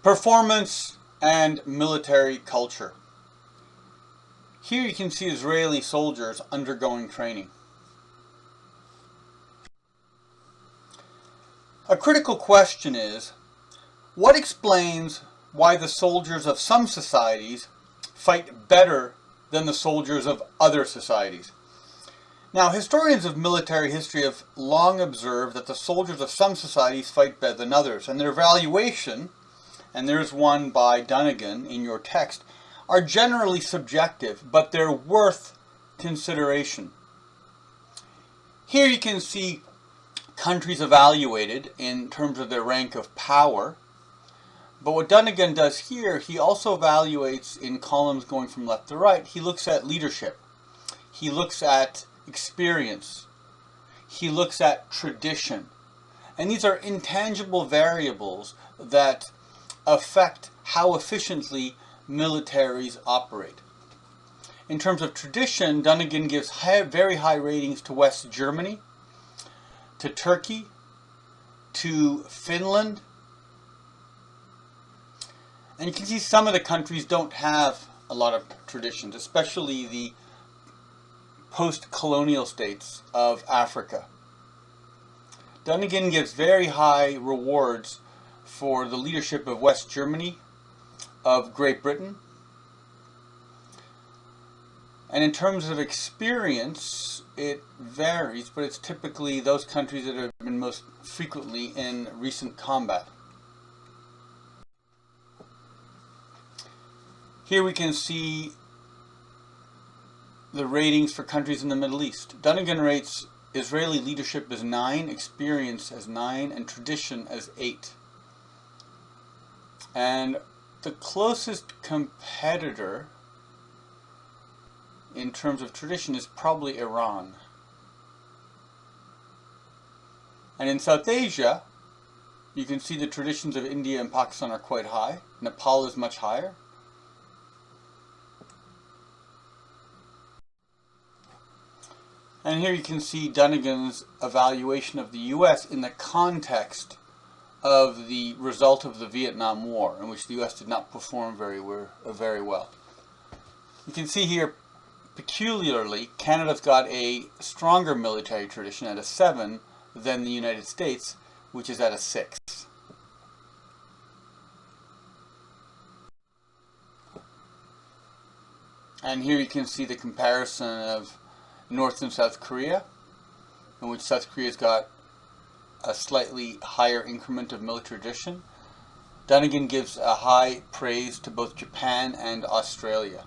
Performance and military culture. Here you can see Israeli soldiers undergoing training. A critical question is, what explains why the soldiers of some societies fight better than the soldiers of other societies? Now, historians of military history have long observed that the soldiers of some societies fight better than others, and their evaluation, and there's one by Dunnigan in your text, are generally subjective, but they're worth consideration. Here you can see countries evaluated in terms of their rank of power, but what Dunnigan does here, he also evaluates in columns going from left to right. He looks at leadership, he looks at experience, he looks at tradition, and these are intangible variables that affect how efficiently militaries operate. In terms of tradition, Dunnigan gives very high ratings to West Germany, to Turkey, to Finland, and you can see some of the countries don't have a lot of traditions, especially the post-colonial states of Africa. Dunnigan gives very high rewards for the leadership of West Germany, of Great Britain. And in terms of experience, it varies, but it's typically those countries that have been most frequently in recent combat. Here we can see the ratings for countries in the Middle East. Dunnigan rates Israeli leadership as 9, experience as 9, and tradition as 8. And the closest competitor in terms of tradition is probably Iran. And in South Asia, you can see the traditions of India and Pakistan are quite high. Nepal is much higher. And here you can see Dunnigan's evaluation of the US in the context of the result of the Vietnam War, in which the US did not perform very well. You can see here, peculiarly, Canada's got a stronger military tradition at a 7 than the United States, which is at a 6. And here you can see the comparison of North and South Korea, in which South Korea's got a slightly higher increment of military tradition. Dunnigan gives a high praise to both Japan and Australia.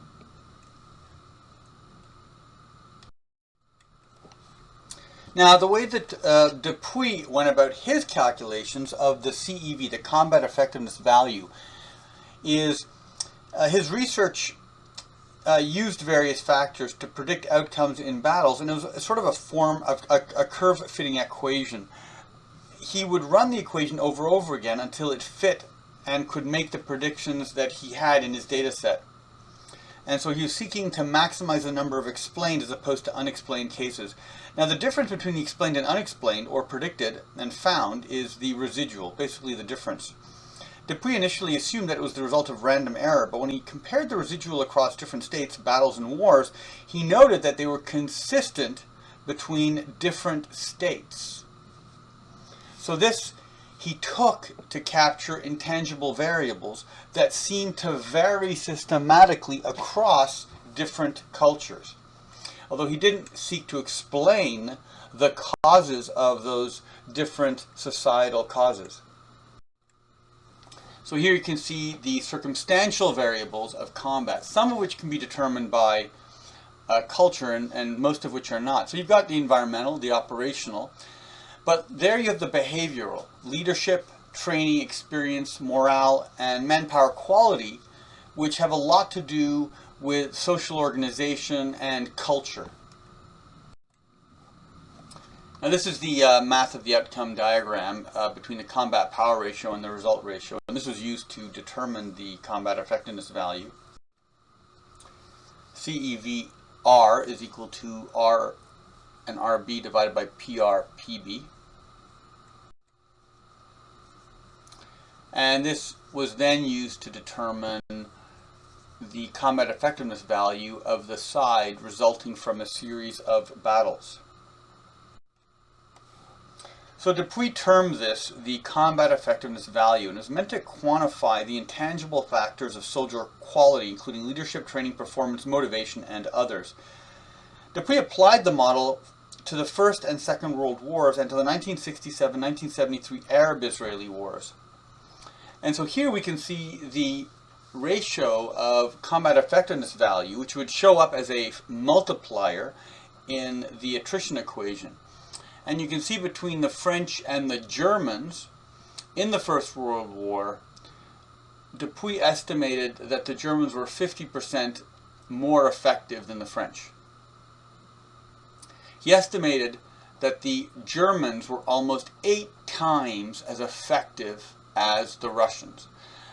Now, the way that Dupuy went about his calculations of the CEV, the combat effectiveness value, is his research used various factors to predict outcomes in battles, and it was sort of a form of a curve-fitting equation. He would run the equation over and over again until it fit and could make the predictions that he had in his data set. And so he was seeking to maximize the number of explained as opposed to unexplained cases. Now, the difference between the explained and unexplained, or predicted and found, is the residual, basically the difference. Dupuy initially assumed that it was the result of random error, but when he compared the residual across different states, battles, and wars, he noted that they were consistent between different states. So this he took to capture intangible variables that seem to vary systematically across different cultures. Although he didn't seek to explain the causes of those different societal causes. So here you can see the circumstantial variables of combat, some of which can be determined by culture and most of which are not. So you've got the environmental, the operational, but there you have the behavioral, leadership, training, experience, morale, and manpower quality, which have a lot to do with social organization and culture. Now this is the math of the outcome diagram between the combat power ratio and the result ratio, and this was used to determine the combat effectiveness value. CEVR is equal to R and RB divided by PR PB. And this was then used to determine the combat effectiveness value of the side resulting from a series of battles. So Dupuy termed this the combat effectiveness value, and is meant to quantify the intangible factors of soldier quality, including leadership, training, performance, motivation, and others. Dupuy applied the model to the First and Second World Wars and to the 1967-1973 Arab-Israeli Wars. And so here we can see the ratio of combat effectiveness value, which would show up as a multiplier in the attrition equation. And you can see between the French and the Germans in the First World War, Dupuy estimated that the Germans were 50% more effective than the French. He estimated that the Germans were almost 8 times as effective as the Russians.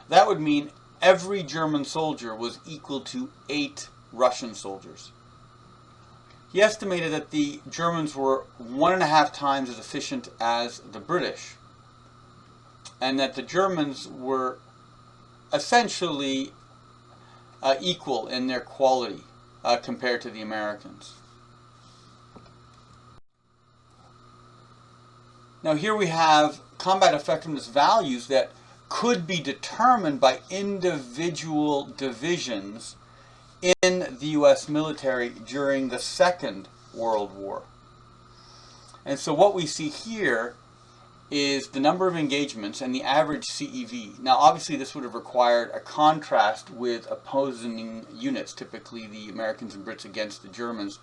That would mean every German soldier was equal to 8 Russian soldiers. He estimated that the Germans were 1.5 times as efficient as the British, and that the Germans were essentially equal in their quality compared to the Americans. Now here we have combat effectiveness values that could be determined by individual divisions in the U.S. military during the Second World War. And so what we see here is the number of engagements and the average CEV. Now obviously this would have required a contrast with opposing units, typically the Americans and Brits against the Germans.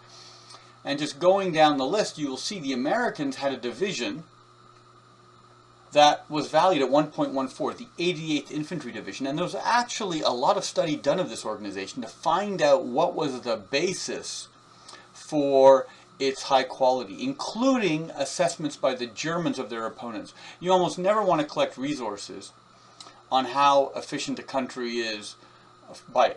And just going down the list, you will see the Americans had a division that was valued at 1.14, the 88th Infantry Division. And there was actually a lot of study done of this organization to find out what was the basis for its high quality, including assessments by the Germans of their opponents. You almost never want to collect resources on how efficient a country is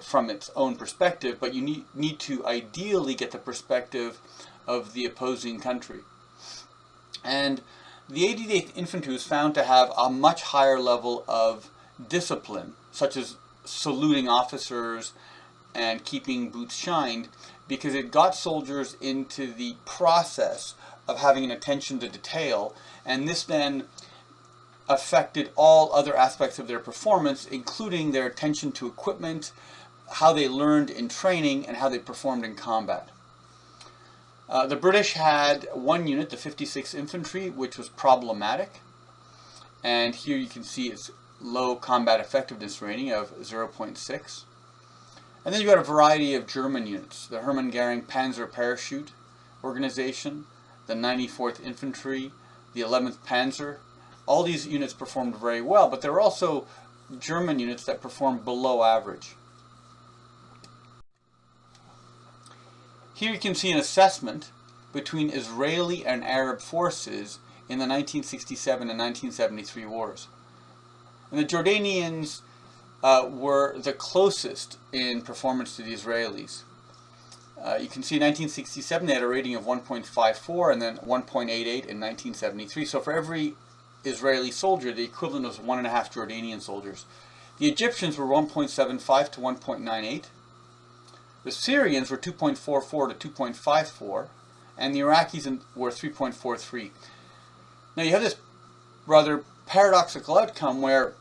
from its own perspective, but you need to ideally get the perspective of the opposing country. And the 88th Infantry was found to have a much higher level of discipline, such as saluting officers and keeping boots shined, because it got soldiers into the process of having an attention to detail, and this then affected all other aspects of their performance, including their attention to equipment, how they learned in training, and how they performed in combat. The British had one unit, the 56th Infantry, which was problematic. And here you can see its low combat effectiveness rating of 0.6. And then you've got a variety of German units. The Hermann Goering Panzer Parachute Organization, the 94th Infantry, the 11th Panzer. All these units performed very well, but there were also German units that performed below average. Here you can see an assessment between Israeli and Arab forces in the 1967 and 1973 wars. And the Jordanians were the closest in performance to the Israelis. You can see in 1967 they had a rating of 1.54 and then 1.88 in 1973. So for every Israeli soldier, the equivalent was 1.5 Jordanian soldiers. The Egyptians were 1.75 to 1.98. The Syrians were 2.44 to 2.54, and the Iraqis were 3.43. Now you have this rather paradoxical outcome where,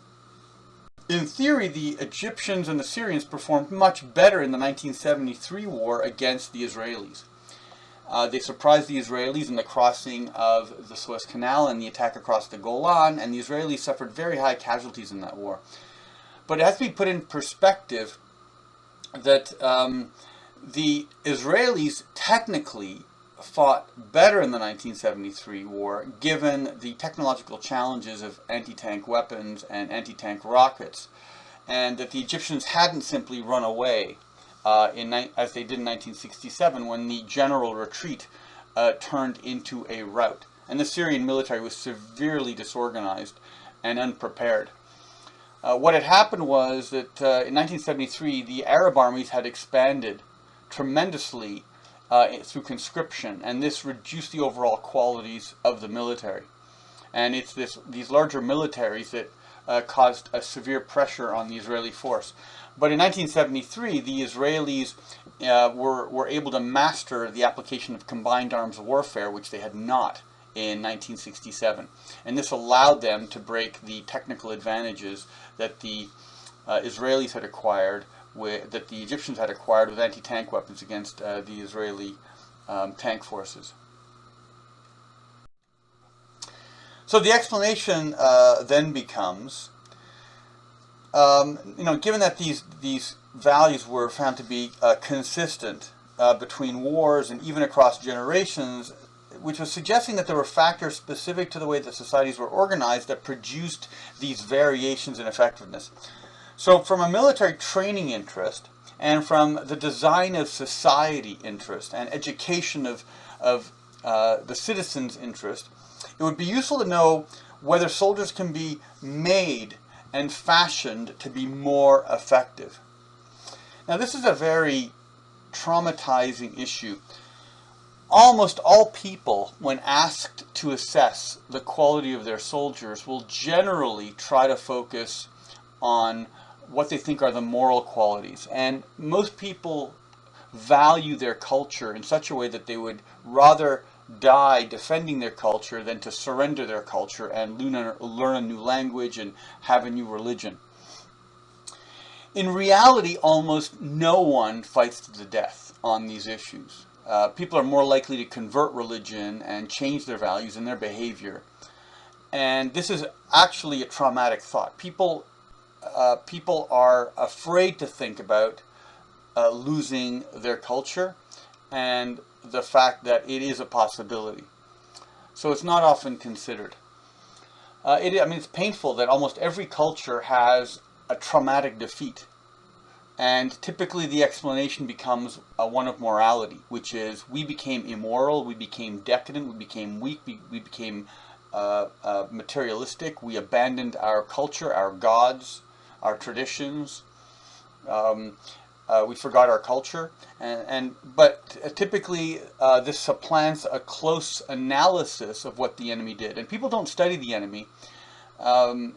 in theory, the Egyptians and the Syrians performed much better in the 1973 war against the Israelis. They surprised the Israelis in the crossing of the Suez Canal and the attack across the Golan, and the Israelis suffered very high casualties in that war. But it has to be put in perspective that the Israelis technically fought better in the 1973 war, given the technological challenges of anti-tank weapons and anti-tank rockets, and that the Egyptians hadn't simply run away as they did in 1967 when the general retreat turned into a rout. And the Syrian military was severely disorganized and unprepared. What had happened was that in 1973 the Arab armies had expanded tremendously through conscription, and this reduced the overall qualities of the military. And it's these larger militaries that caused a severe pressure on the Israeli force. But in 1973, the Israelis were able to master the application of combined arms warfare, which they had not in 1967. And this allowed them to break the technical advantages that the Israelis had acquired, that the Egyptians had acquired with anti-tank weapons against the Israeli tank forces. So the explanation then becomes, given that these values were found to be consistent between wars and even across generations, which was suggesting that there were factors specific to the way that societies were organized that produced these variations in effectiveness. So from a military training interest and from the design of society interest and education of the citizens' interest, it would be useful to know whether soldiers can be made and fashioned to be more effective. Now, this is a very traumatizing issue. Almost all people, when asked to assess the quality of their soldiers, will generally try to focus on what they think are the moral qualities. And most people value their culture in such a way that they would rather die defending their culture than to surrender their culture and learn a new language and have a new religion. In reality, almost no one fights to the death on these issues. People are more likely to convert religion and change their values and their behavior. And this is actually a traumatic thought. People are afraid to think about losing their culture and the fact that it is a possibility. So it's not often considered. It's painful that almost every culture has a traumatic defeat. And typically the explanation becomes one of morality, which is we became immoral, we became decadent, we became weak, we became materialistic, we abandoned our culture, our gods, our traditions, we forgot our culture. But typically this supplants a close analysis of what the enemy did. And people don't study the enemy,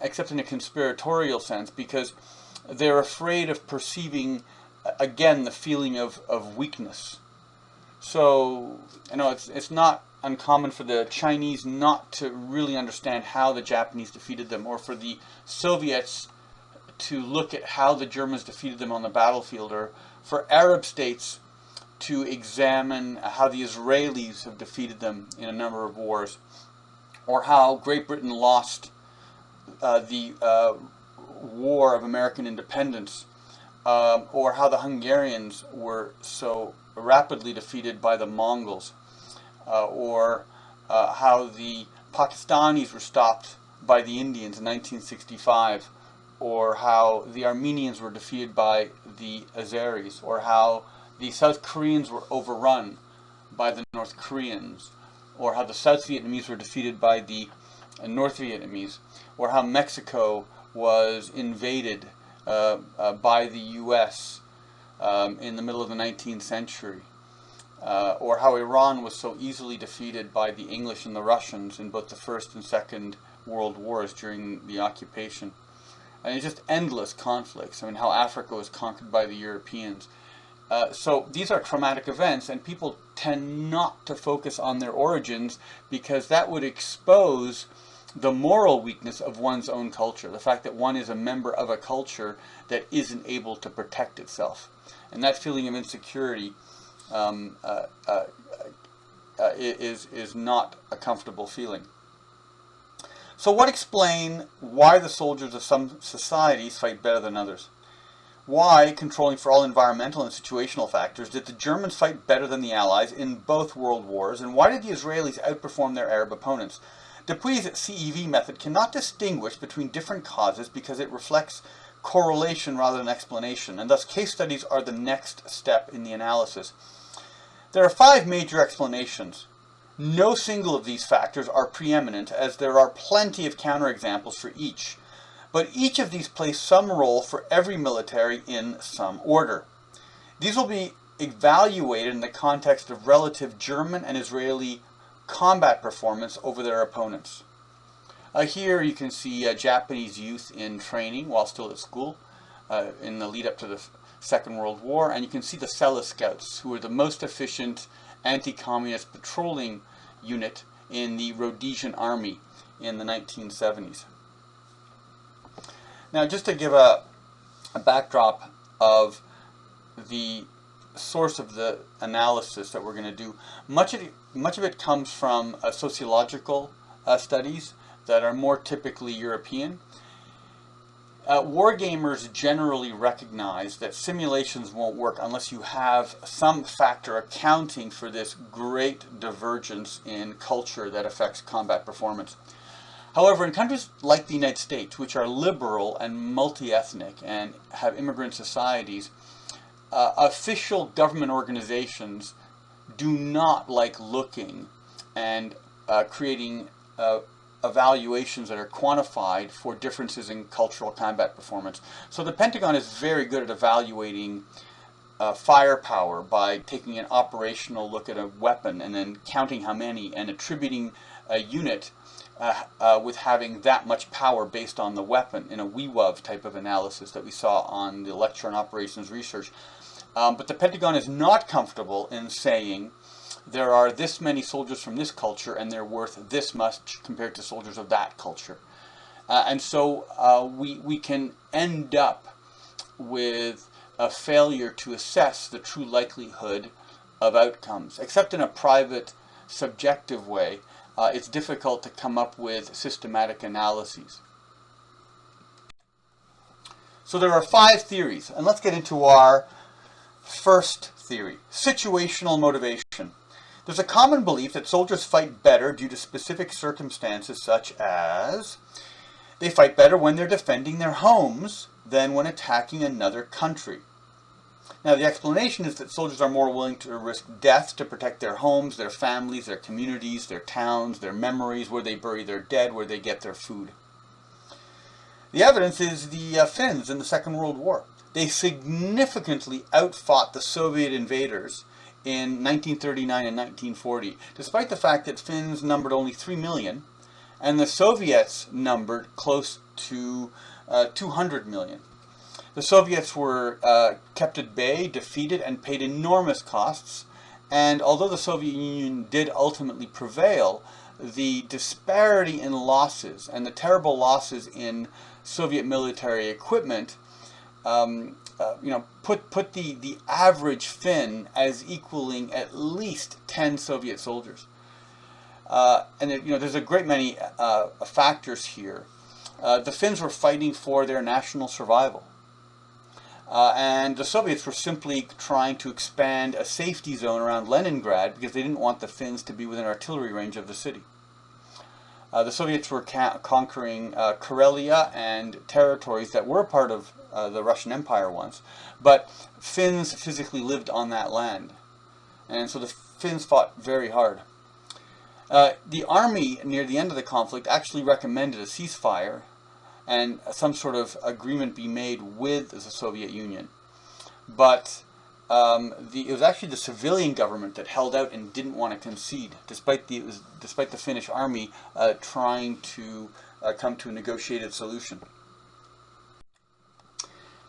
except in a conspiratorial sense, because they're afraid of perceiving, again, the feeling of weakness. So, it's not uncommon for the Chinese not to really understand how the Japanese defeated them, or for the Soviets to look at how the Germans defeated them on the battlefield, or for Arab states to examine how the Israelis have defeated them in a number of wars, or how Great Britain lost the War of American Independence, or how the Hungarians were so rapidly defeated by the Mongols, or how the Pakistanis were stopped by the Indians in 1965, or how the Armenians were defeated by the Azeris, or how the South Koreans were overrun by the North Koreans, or how the South Vietnamese were defeated by the North Vietnamese, or how Mexico was invaded by the U.S. In the middle of the 19th century, or how Iran was so easily defeated by the English and the Russians in both the First and Second World Wars during the occupation. And it's just endless conflicts. How Africa was conquered by the Europeans. So these are traumatic events, and people tend not to focus on their origins because that would expose the moral weakness of one's own culture, the fact that one is a member of a culture that isn't able to protect itself. And that feeling of insecurity is not a comfortable feeling. So what explain why the soldiers of some societies fight better than others? Why, controlling for all environmental and situational factors, did the Germans fight better than the Allies in both world wars, and why did the Israelis outperform their Arab opponents? Dupuy's CEV method cannot distinguish between different causes because it reflects correlation rather than explanation, and thus case studies are the next step in the analysis. There are 5 major explanations. No single of these factors are preeminent, as there are plenty of counterexamples for each, but each of these plays some role for every military in some order. These will be evaluated in the context of relative German and Israeli combat performance over their opponents. Here you can see Japanese youth in training while still at school in the lead up to the Second World War, and you can see the Selous Scouts, who were the most efficient anti-communist patrolling unit in the Rhodesian Army in the 1970s. Now, just to give a backdrop of the source of the analysis that we're going to do, much of it comes from sociological studies that are more typically European. Wargamers generally recognize that simulations won't work unless you have some factor accounting for this great divergence in culture that affects combat performance. However, in countries like the United States, which are liberal and multi-ethnic and have immigrant societies, official government organizations do not like looking and creating evaluations that are quantified for differences in cultural combat performance. So the Pentagon is very good at evaluating firepower by taking an operational look at a weapon and then counting how many and attributing a unit with having that much power based on the weapon in a WEWOV type of analysis that we saw on the lecture on operations research. But the Pentagon is not comfortable in saying there are this many soldiers from this culture and they're worth this much compared to soldiers of that culture. And so we can end up with a failure to assess the true likelihood of outcomes. Except in a private, subjective way, it's difficult to come up with systematic analyses. So there are 5 theories, and let's get into our first theory, situational motivation. There's a common belief that soldiers fight better due to specific circumstances, such as they fight better when they're defending their homes than when attacking another country. Now, the explanation is that soldiers are more willing to risk death to protect their homes, their families, their communities, their towns, their memories, where they bury their dead, where they get their food. The evidence is the Finns in the Second World War. They significantly outfought the Soviet invaders in 1939 and 1940, despite the fact that Finns numbered only 3 million, and the Soviets numbered close to 200 million. The Soviets were kept at bay, defeated, and paid enormous costs, and although the Soviet Union did ultimately prevail, the disparity in losses and the terrible losses in Soviet military equipment put the average Finn as equaling at least 10 Soviet soldiers. There's a great many factors here. The Finns were fighting for their national survival. And the Soviets were simply trying to expand a safety zone around Leningrad because they didn't want the Finns to be within artillery range of the city. The Soviets were conquering Karelia and territories that were part of the Russian Empire once, but Finns physically lived on that land. And so the Finns fought very hard. The army, near the end of the conflict, actually recommended a ceasefire and some sort of agreement be made with the Soviet Union. But it was actually the civilian government that held out and didn't want to concede, despite the Finnish army trying to come to a negotiated solution.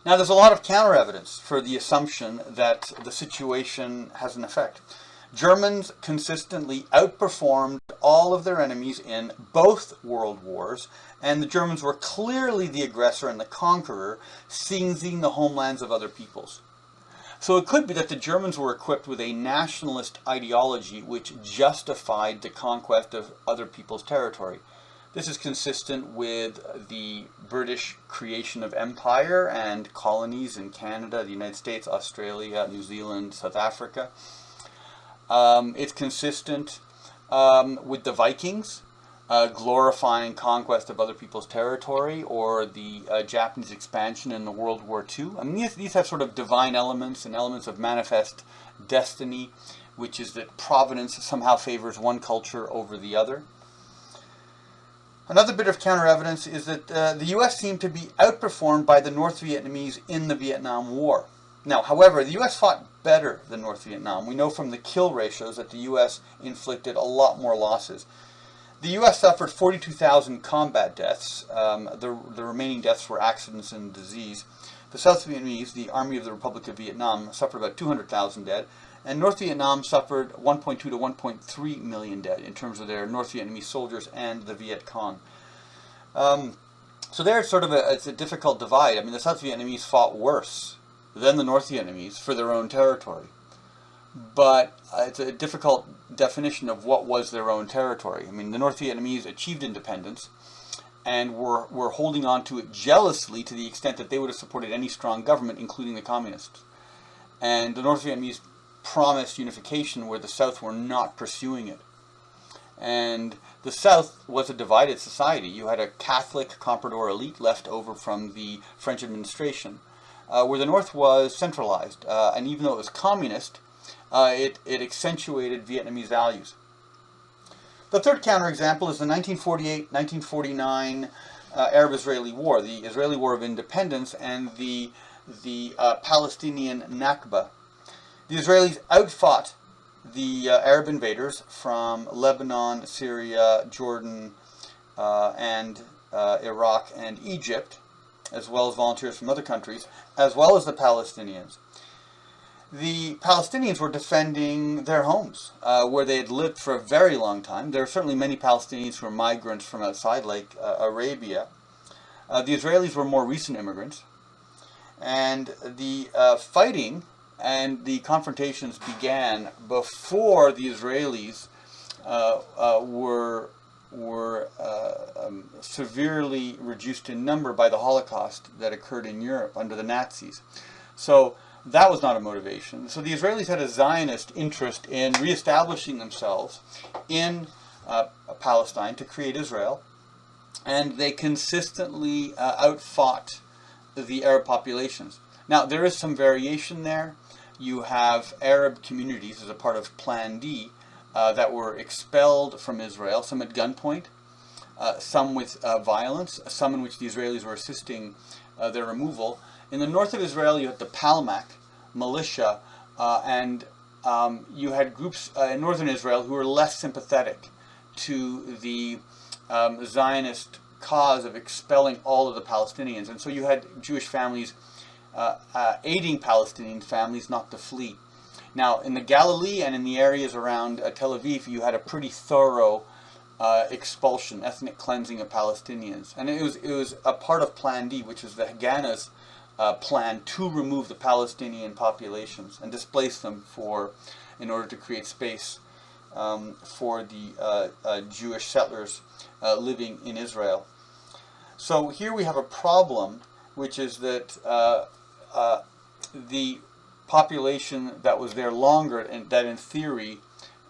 Now, there's a lot of counter evidence for the assumption that the situation has an effect. Germans consistently outperformed all of their enemies in both world wars, and the Germans were clearly the aggressor and the conqueror, seizing the homelands of other peoples. So it could be that the Germans were equipped with a nationalist ideology which justified the conquest of other people's territory. This is consistent with the British creation of empire and colonies in Canada, the United States, Australia, New Zealand, South Africa. It's consistent with the Vikings glorifying conquest of other people's territory, or the Japanese expansion in the World War II. I mean, these have sort of divine elements and elements of manifest destiny, which is that providence somehow favors one culture over the other. Another bit of counter evidence is that the U.S. seemed to be outperformed by the North Vietnamese in the Vietnam War. Now, however, the U.S. fought better than North Vietnam. We know from the kill ratios that the U.S. inflicted a lot more losses. The U.S. suffered 42,000 combat deaths. The remaining deaths were accidents and disease. The South Vietnamese, the Army of the Republic of Vietnam, suffered about 200,000 dead. And North Vietnam suffered 1.2 to 1.3 million dead in terms of their North Vietnamese soldiers and the Viet Cong. So there's sort of it's a difficult divide. I mean, the South Vietnamese fought worse than the North Vietnamese for their own territory. But it's a difficult definition of what was their own territory. I mean, the North Vietnamese achieved independence and were holding on to it jealously to the extent that they would have supported any strong government, including the communists. And the North Vietnamese promised unification where the South were not pursuing it. And the South was a divided society. You had a Catholic comprador elite left over from the French administration, where the North was centralized. And even though it was communist, it accentuated Vietnamese values. The third counterexample is the 1948-1949 Arab-Israeli War, the Israeli War of Independence, and the Palestinian Nakba. The Israelis outfought the Arab invaders from Lebanon, Syria, Jordan, and Iraq and Egypt, as well as volunteers from other countries, as well as the Palestinians. The Palestinians were defending their homes, where they had lived for a very long time. There are certainly many Palestinians who were migrants from outside, like Arabia. The Israelis were more recent immigrants. And the fighting and the confrontations began before the Israelis were severely reduced in number by the Holocaust that occurred in Europe under the Nazis. So that was not a motivation. So the Israelis had a Zionist interest in reestablishing themselves in Palestine to create Israel, and they consistently outfought the Arab populations. Now, there is some variation there. You have Arab communities as a part of Plan D that were expelled from Israel, some at gunpoint, some with violence, some in which the Israelis were assisting their removal. In the north of Israel, you had the Palmach militia, and you had groups in northern Israel who were less sympathetic to the Zionist cause of expelling all of the Palestinians. And so you had Jewish families aiding Palestinian families not to flee. Now, in the Galilee and in the areas around Tel Aviv, you had a pretty thorough expulsion, ethnic cleansing of Palestinians. And it was a part of Plan D, which was the Haganah's plan to remove the Palestinian populations and displace them in order to create space for the Jewish settlers living in Israel. So here we have a problem, which is that the population that was there longer, and that in theory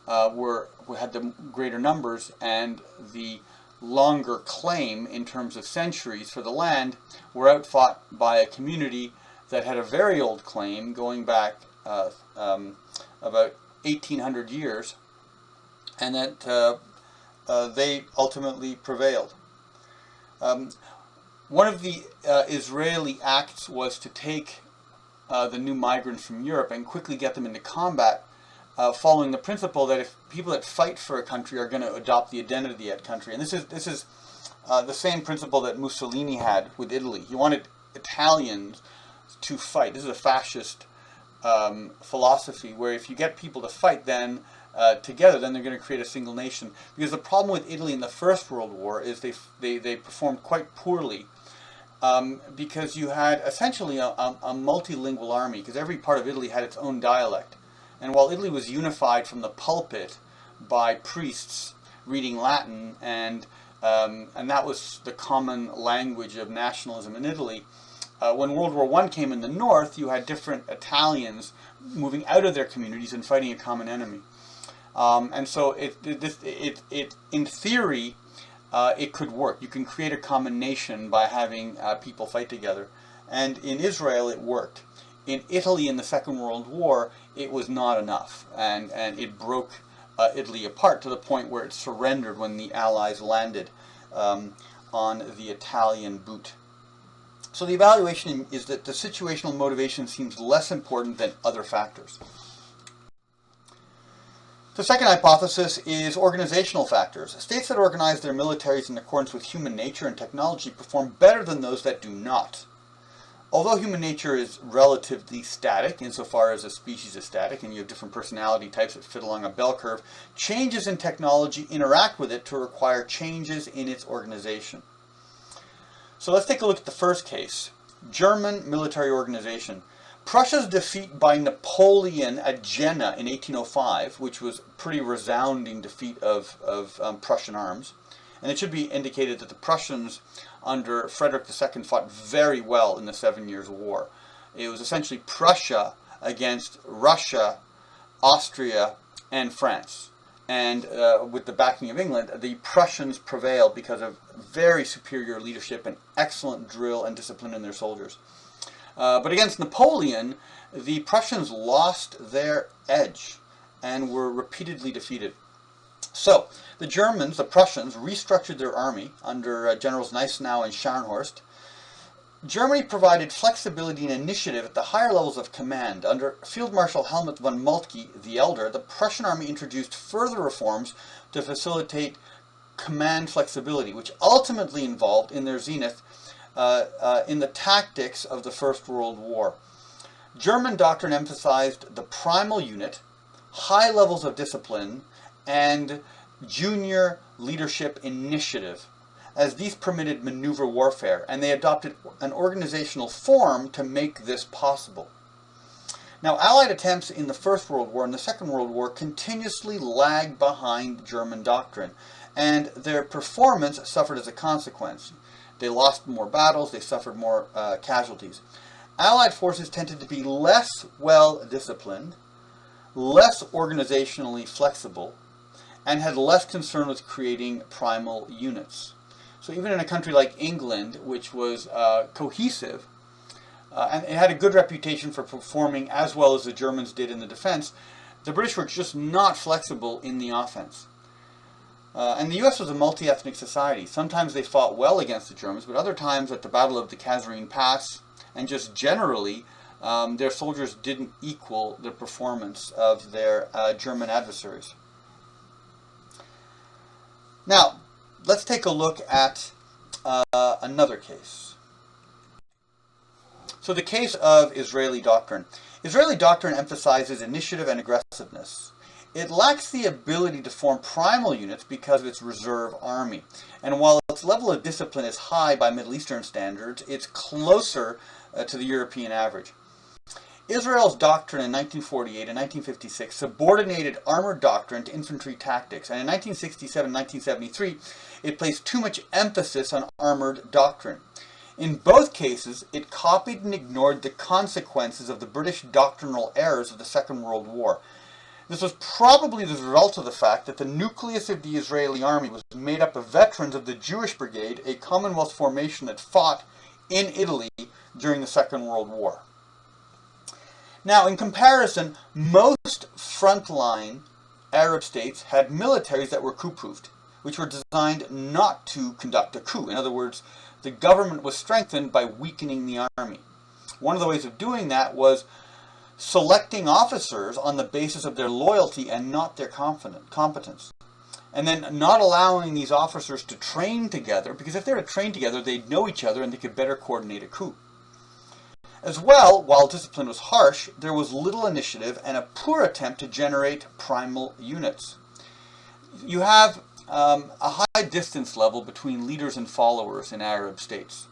had the greater numbers and the longer claim in terms of centuries for the land, were outfought by a community that had a very old claim going back about 1,800 years, and that they ultimately prevailed. One of the Israeli acts was to take the new migrants from Europe and quickly get them into combat, following the principle that if people that fight for a country are going to adopt the identity of that country. And this is the same principle that Mussolini had with Italy. He wanted Italians to fight. This is a fascist philosophy where if you get people to fight then together, then they're going to create a single nation. Because the problem with Italy in the First World War is they performed quite poorly. Because you had essentially a multilingual army, because every part of Italy had its own dialect. And while Italy was unified from the pulpit by priests reading Latin, and that was the common language of nationalism in Italy, when World War I came in the north, you had different Italians moving out of their communities and fighting a common enemy. And so in theory, it could work. You can create a common nation by having people fight together. And in Israel, it worked. In Italy, in the Second World War, it was not enough. And it broke Italy apart to the point where it surrendered when the Allies landed on the Italian boot. So the evaluation is that the situational motivation seems less important than other factors. The second hypothesis is organizational factors. States that organize their militaries in accordance with human nature and technology perform better than those that do not. Although human nature is relatively static, insofar as a species is static, and you have different personality types that fit along a bell curve, changes in technology interact with it to require changes in its organization. So let's take a look at the first case, German military organization. Prussia's defeat by Napoleon at Jena in 1805, which was a pretty resounding defeat of Prussian arms. And it should be indicated that the Prussians under Frederick II fought very well in the 7 Years' War. It was essentially Prussia against Russia, Austria, and France. And with the backing of England, the Prussians prevailed because of very superior leadership and excellent drill and discipline in their soldiers. But against Napoleon, the Prussians lost their edge and were repeatedly defeated. So, the Germans, the Prussians, restructured their army under Generals Gneisenau and Scharnhorst. Germany provided flexibility and initiative at the higher levels of command. Under Field Marshal Helmuth von Moltke the Elder, the Prussian army introduced further reforms to facilitate command flexibility, which ultimately involved, in their zenith, in the tactics of the First World War. German doctrine emphasized the primal unit, high levels of discipline, and junior leadership initiative, as these permitted maneuver warfare, and they adopted an organizational form to make this possible. Now, Allied attempts in the First World War and the Second World War continuously lagged behind German doctrine, and their performance suffered as a consequence. They lost more battles, they suffered more casualties. Allied forces tended to be less well-disciplined, less organizationally flexible, and had less concern with creating primal units. So even in a country like England, which was cohesive, and it had a good reputation for performing as well as the Germans did in the defense, the British were just not flexible in the offense. And the US was a multi-ethnic society. Sometimes they fought well against the Germans, but other times at the Battle of the Kasserine Pass, and just generally, their soldiers didn't equal the performance of their German adversaries. Now, let's take a look at another case. So the case of Israeli doctrine. Israeli doctrine emphasizes initiative and aggressiveness. It lacks the ability to form primal units because of its reserve army. And while its level of discipline is high by Middle Eastern standards, it's closer to the European average. Israel's doctrine in 1948 and 1956 subordinated armored doctrine to infantry tactics, and in 1967-1973 it placed too much emphasis on armored doctrine. In both cases, it copied and ignored the consequences of the British doctrinal errors of the Second World War. This was probably the result of the fact that the nucleus of the Israeli army was made up of veterans of the Jewish Brigade, a Commonwealth formation that fought in Italy during the Second World War. Now, in comparison, most frontline Arab states had militaries that were coup-proofed, which were designed not to conduct a coup. In other words, the government was strengthened by weakening the army. One of the ways of doing that was selecting officers on the basis of their loyalty and not their competence. And then not allowing these officers to train together, because if they were to train together, they'd know each other and they could better coordinate a coup. As well, while discipline was harsh, there was little initiative and a poor attempt to generate primal units. You have a high distance level between leaders and followers in Arab states.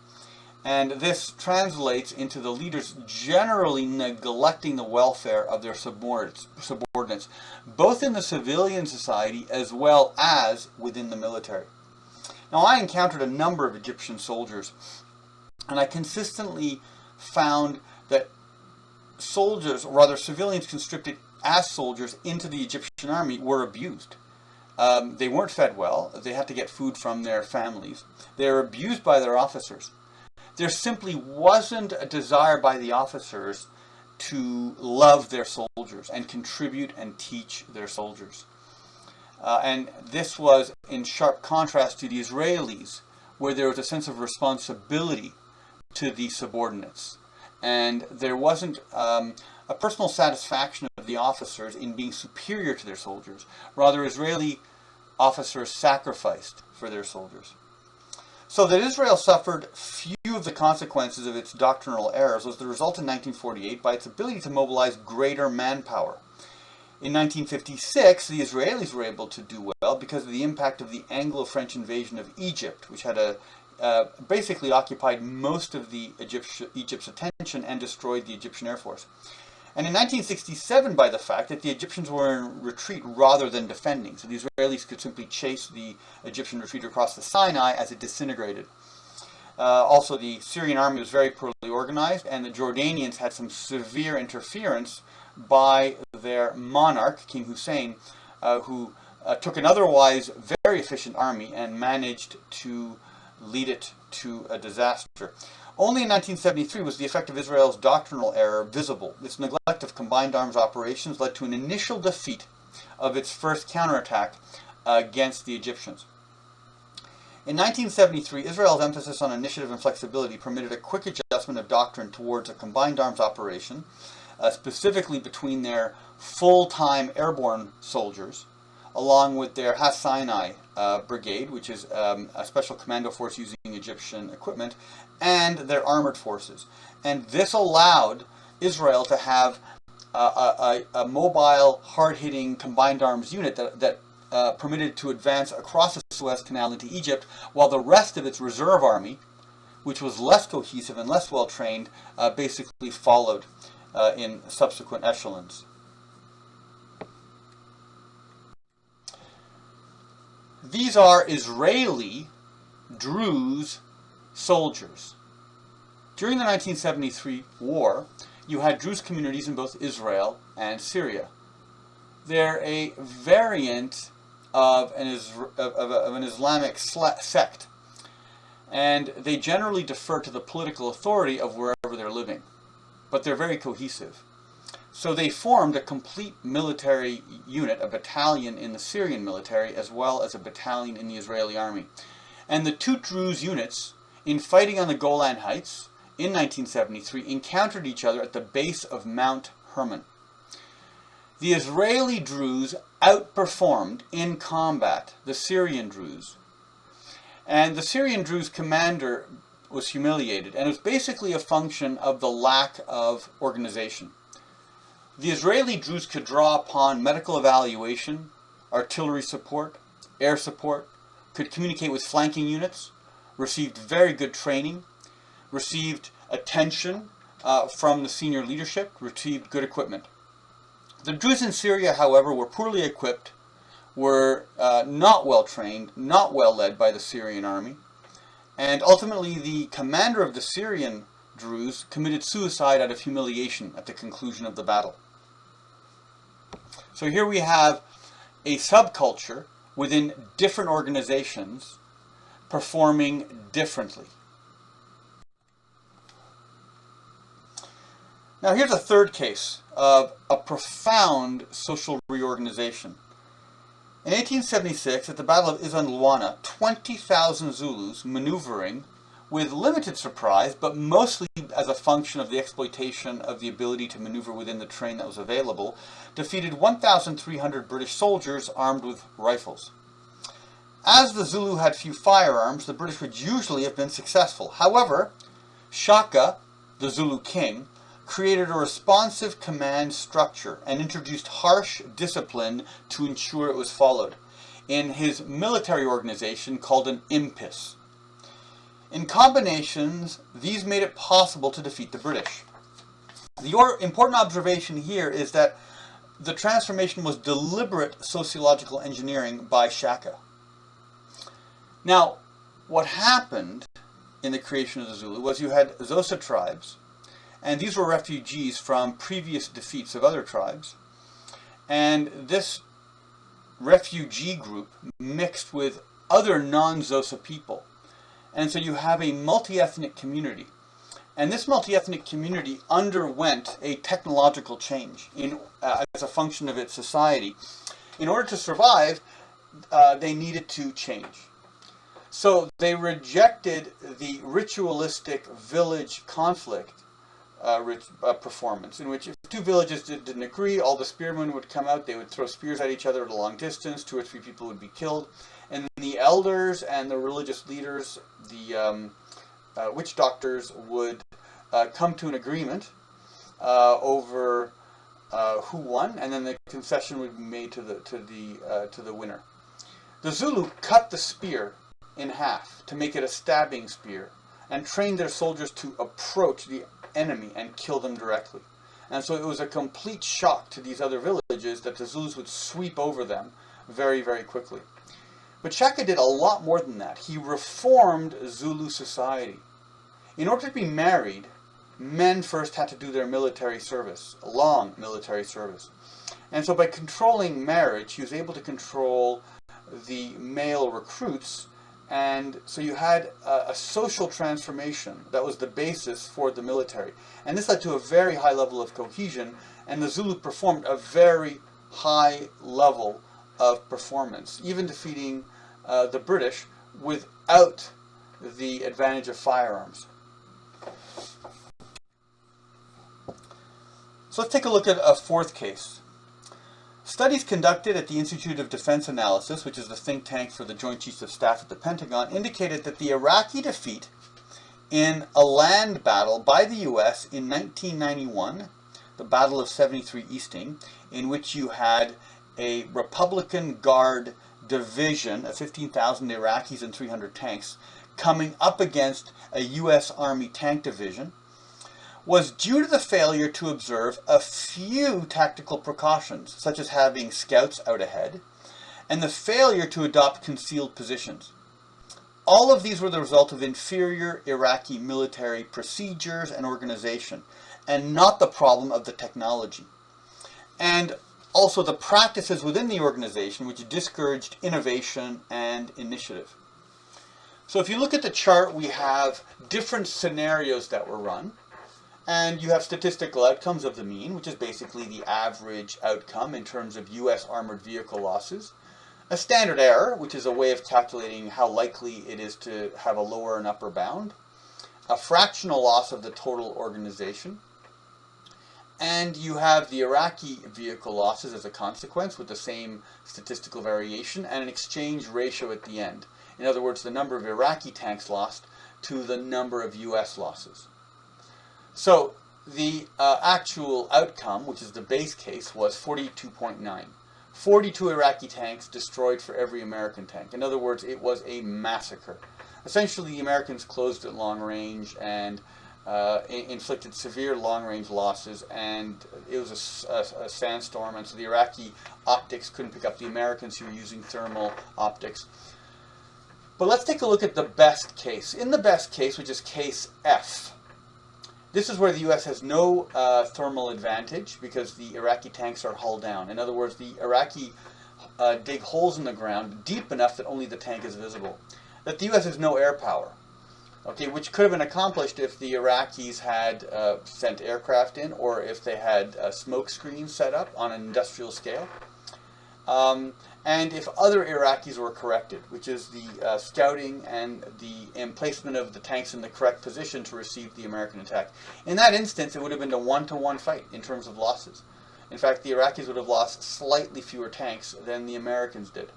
And this translates into the leaders generally neglecting the welfare of their subordinates, both in the civilian society as well as within the military. Now, I encountered a number of Egyptian soldiers, and I consistently found that soldiers, or rather civilians conscripted as soldiers into the Egyptian army, were abused. They weren't fed well. They had to get food from their families. They were abused by their officers. There simply wasn't a desire by the officers to love their soldiers and contribute and teach their soldiers. And this was in sharp contrast to the Israelis, where there was a sense of responsibility to the subordinates. And there wasn't a personal satisfaction of the officers in being superior to their soldiers. Rather, Israeli officers sacrificed for their soldiers. So that Israel suffered few of the consequences of its doctrinal errors was the result in 1948 by its ability to mobilize greater manpower. In 1956, the Israelis were able to do well because of the impact of the Anglo-French invasion of Egypt, which had basically occupied most of the Egypt's attention and destroyed the Egyptian Air Force. And in 1967 by the fact that the Egyptians were in retreat rather than defending. So the Israelis could simply chase the Egyptian retreat across the Sinai as it disintegrated. Also, the Syrian army was very poorly organized, and the Jordanians had some severe interference by their monarch, King Hussein, who took an otherwise very efficient army and managed to lead it to a disaster. Only in 1973 was the effect of Israel's doctrinal error visible. Its neglect of combined arms operations led to an initial defeat of its first counterattack against the Egyptians. In 1973, Israel's emphasis on initiative and flexibility permitted a quick adjustment of doctrine towards a combined arms operation, specifically between their full-time airborne soldiers, along with their Sinai brigade, which is a special commando force using Egyptian equipment, and their armored forces. And this allowed Israel to have a mobile, hard-hitting combined arms unit that permitted to advance across the Suez Canal into Egypt, while the rest of its reserve army, which was less cohesive and less well-trained, basically followed in subsequent echelons. These are Israeli Druze soldiers. During the 1973 war, you had Druze communities in both Israel and Syria. They're a variant of an Islamic sect, and they generally defer to the political authority of wherever they're living, but they're very cohesive. So they formed a complete military unit, a battalion in the Syrian military, as well as a battalion in the Israeli army. And the two Druze units, in fighting on the Golan Heights in 1973, encountered each other at the base of Mount Hermon. The Israeli Druze outperformed in combat the Syrian Druze. And the Syrian Druze commander was humiliated, and it was basically a function of the lack of organization. The Israeli Druze could draw upon medical evaluation, artillery support, air support, could communicate with flanking units, received very good training, received attention from the senior leadership, received good equipment. The Druze in Syria, however, were poorly equipped, were not well trained, not well led by the Syrian army, and ultimately the commander of the Syrian Druze committed suicide out of humiliation at the conclusion of the battle. So here we have a subculture within different organizations performing differently. Now here's a third case of a profound social reorganization. In 1876, at the Battle of Izan Luana, 20,000 Zulus maneuvering with limited surprise, but mostly as a function of the exploitation of the ability to maneuver within the terrain that was available, defeated 1,300 British soldiers armed with rifles. As the Zulu had few firearms, the British would usually have been successful. However, Shaka, the Zulu king, created a responsive command structure and introduced harsh discipline to ensure it was followed in his military organization called an impis. In combinations, these made it possible to defeat the British. The important observation here is that the transformation was deliberate sociological engineering by Shaka. Now, what happened in the creation of the Zulu was you had Xhosa tribes, and these were refugees from previous defeats of other tribes, and this refugee group mixed with other non-Xhosa people. And so you have a multi-ethnic community. And this multi-ethnic community underwent a technological change as a function of its society. In order to survive, they needed to change. So they rejected the ritualistic village conflict performance, in which if two villages didn't agree. All the spearmen would come out. They would throw spears at each other at a long distance. 2 or 3 people would be killed. And the elders and the religious leaders, the witch doctors, would come to an agreement over who won, and then the concession would be made to the winner. The Zulu cut the spear in half to make it a stabbing spear, and trained their soldiers to approach the enemy and kill them directly. And so it was a complete shock to these other villages that the Zulus would sweep over them very, very quickly. But Shaka did a lot more than that. He reformed Zulu society. In order to be married, men first had to do their military service, a long military service. And so by controlling marriage, he was able to control the male recruits, and so you had a social transformation that was the basis for the military. And this led to a very high level of cohesion, and the Zulu performed a very high level of performance, even defeating the British without the advantage of firearms. So let's take a look at a fourth case. Studies conducted at the Institute of Defense Analysis, which is the think tank for the Joint Chiefs of Staff at the Pentagon, indicated that the Iraqi defeat in a land battle by the U.S. in 1991, the Battle of 73 Easting, in which you had a Republican Guard division of 15,000 Iraqis and 300 tanks coming up against a U.S. Army tank division, was due to the failure to observe a few tactical precautions, such as having scouts out ahead, and the failure to adopt concealed positions. All of these were the result of inferior Iraqi military procedures and organization, and not the problem of the technology. And also the practices within the organization which discouraged innovation and initiative. So if you look at the chart, we have different scenarios that were run. And you have statistical outcomes of the mean, which is basically the average outcome in terms of U.S. armored vehicle losses. A standard error, which is a way of calculating how likely it is to have a lower and upper bound. A fractional loss of the total organization. And you have the Iraqi vehicle losses as a consequence with the same statistical variation, and an exchange ratio at the end. In other words, the number of Iraqi tanks lost to the number of U.S. losses. So the actual outcome, which is the base case, was 42.9. 42 Iraqi tanks destroyed for every American tank. In other words, it was a massacre. Essentially, the Americans closed at long range and inflicted severe long-range losses, and it was a sandstorm, and so the Iraqi optics couldn't pick up the Americans who were using thermal optics. But let's take a look at the best case. In the best case, which is case F, this is where the U.S. has no thermal advantage because the Iraqi tanks are hull down. In other words, the Iraqi dig holes in the ground deep enough that only the tank is visible. That the U.S. has no air power, okay, which could have been accomplished if the Iraqis had sent aircraft in, or if they had smoke screens set up on an industrial scale. And if other Iraqis were corrected, which is the scouting and the emplacement of the tanks in the correct position to receive the American attack. In that instance, it would have been a 1-to-1 fight in terms of losses. In fact, the Iraqis would have lost slightly fewer tanks than the Americans did.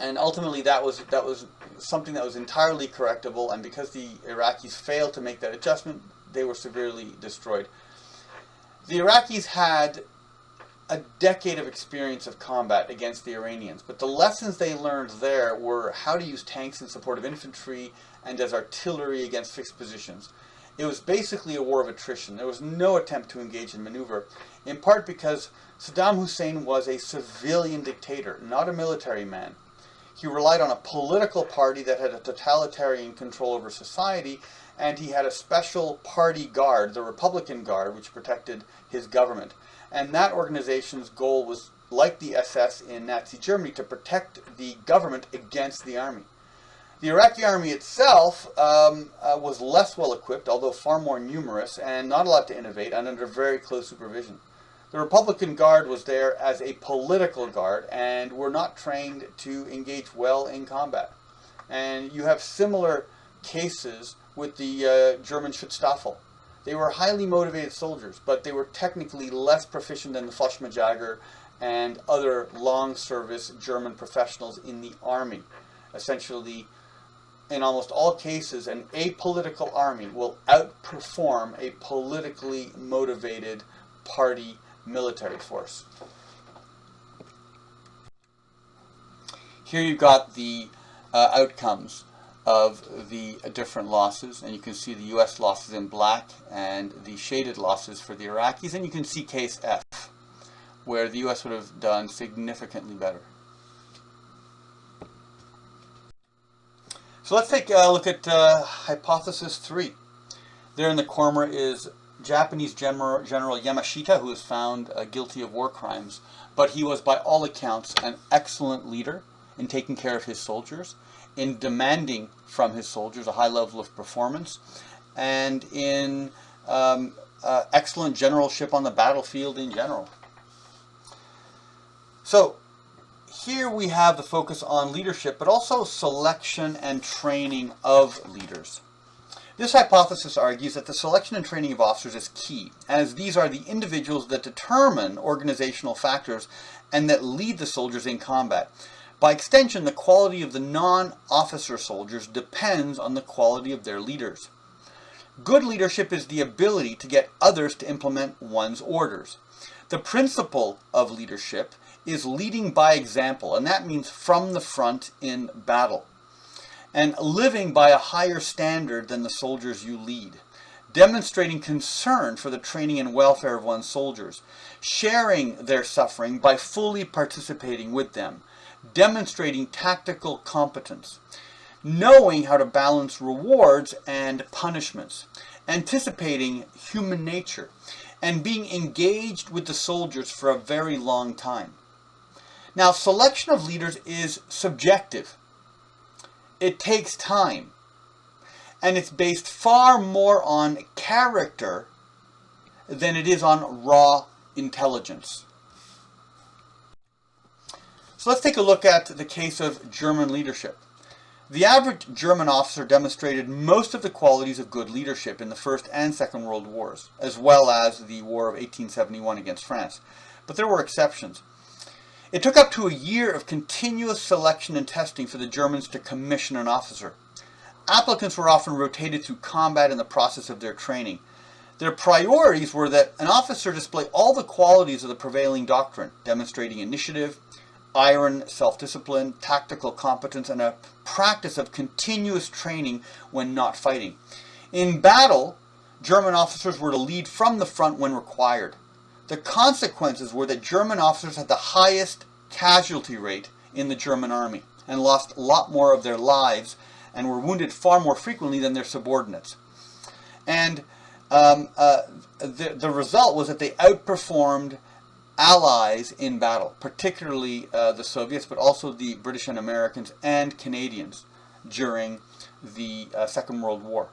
And ultimately, that was something that was entirely correctable, and because the Iraqis failed to make that adjustment, they were severely destroyed. The Iraqis had a decade of experience of combat against the Iranians, but the lessons they learned there were how to use tanks in support of infantry and as artillery against fixed positions. It was basically a war of attrition. There was no attempt to engage in maneuver, in part because Saddam Hussein was a civilian dictator, not a military man. He relied on a political party that had a totalitarian control over society, and he had a special party guard, the Republican Guard, which protected his government. And that organization's goal was, like the SS in Nazi Germany, to protect the government against the army. The Iraqi army itself was less well equipped, although far more numerous, and not allowed to innovate, and under very close supervision. The Republican Guard was there as a political guard, and were not trained to engage well in combat. And you have similar cases with the German Schutzstaffel. They were highly motivated soldiers, but they were technically less proficient than the Fallschirmjäger and other long-service German professionals in the army. Essentially, in almost all cases, an apolitical army will outperform a politically motivated party military force. Here you've got the outcomes of the different losses, and you can see the U.S. losses in black and the shaded losses for the Iraqis, and you can see case F, where the U.S. would have done significantly better. So let's take a look at hypothesis 3. There in the corner is Japanese General Yamashita, who was found guilty of war crimes, but he was by all accounts an excellent leader in taking care of his soldiers, in demanding from his soldiers a high level of performance, and in excellent generalship on the battlefield in general. So here we have the focus on leadership, but also selection and training of leaders. This hypothesis argues that the selection and training of officers is key, as these are the individuals that determine organizational factors and that lead the soldiers in combat. By extension, the quality of the non-officer soldiers depends on the quality of their leaders. Good leadership is the ability to get others to implement one's orders. The principle of leadership is leading by example, and that means from the front in battle, and living by a higher standard than the soldiers you lead, demonstrating concern for the training and welfare of one's soldiers, sharing their suffering by fully participating with them, demonstrating tactical competence, knowing how to balance rewards and punishments, anticipating human nature, and being engaged with the soldiers for a very long time. Now, selection of leaders is subjective. It takes time, and it's based far more on character than it is on raw intelligence. So let's take a look at the case of German leadership. The average German officer demonstrated most of the qualities of good leadership in the First and Second World Wars, as well as the War of 1871 against France. But there were exceptions. It took up to a year of continuous selection and testing for the Germans to commission an officer. Applicants were often rotated through combat in the process of their training. Their priorities were that an officer display all the qualities of the prevailing doctrine, demonstrating initiative, iron self-discipline, tactical competence, and a practice of continuous training when not fighting. In battle, German officers were to lead from the front when required. The consequences were that German officers had the highest casualty rate in the German army and lost a lot more of their lives and were wounded far more frequently than their subordinates. And the result was that they outperformed allies in battle, particularly the Soviets, but also the British and Americans and Canadians during the Second World War.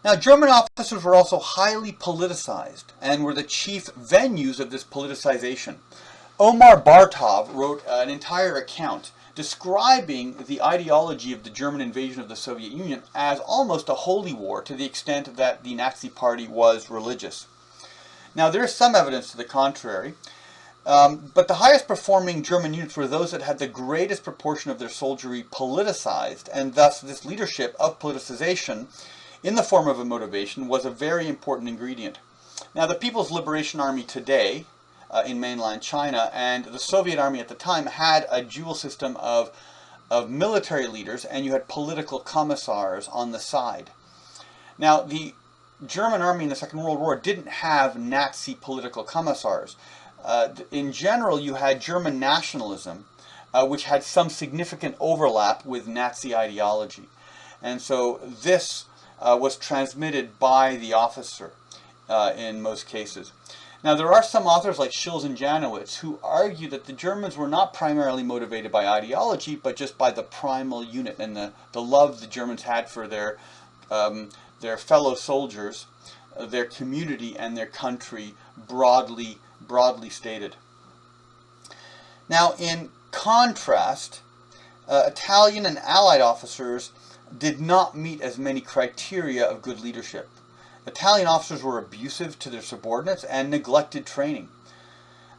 Now, German officers were also highly politicized and were the chief venues of this politicization. Omar Bartov wrote an entire account describing the ideology of the German invasion of the Soviet Union as almost a holy war, to the extent that the Nazi Party was religious. Now, there is some evidence to the contrary, but the highest performing German units were those that had the greatest proportion of their soldiery politicized, and thus this leadership of politicization in the form of a motivation was a very important ingredient. Now, the People's Liberation Army today in mainland China and the Soviet Army at the time had a dual system of military leaders, and you had political commissars on the side. Now, the German army in the Second World War didn't have Nazi political commissars. In general, you had German nationalism, which had some significant overlap with Nazi ideology. And so this was transmitted by the officer in most cases. Now, there are some authors like Schills and Janowitz who argue that the Germans were not primarily motivated by ideology, but just by the primal unit and the love the Germans had for their fellow soldiers, their community, and their country, broadly stated. Now, in contrast, Italian and Allied officers did not meet as many criteria of good leadership. Italian officers were abusive to their subordinates and neglected training.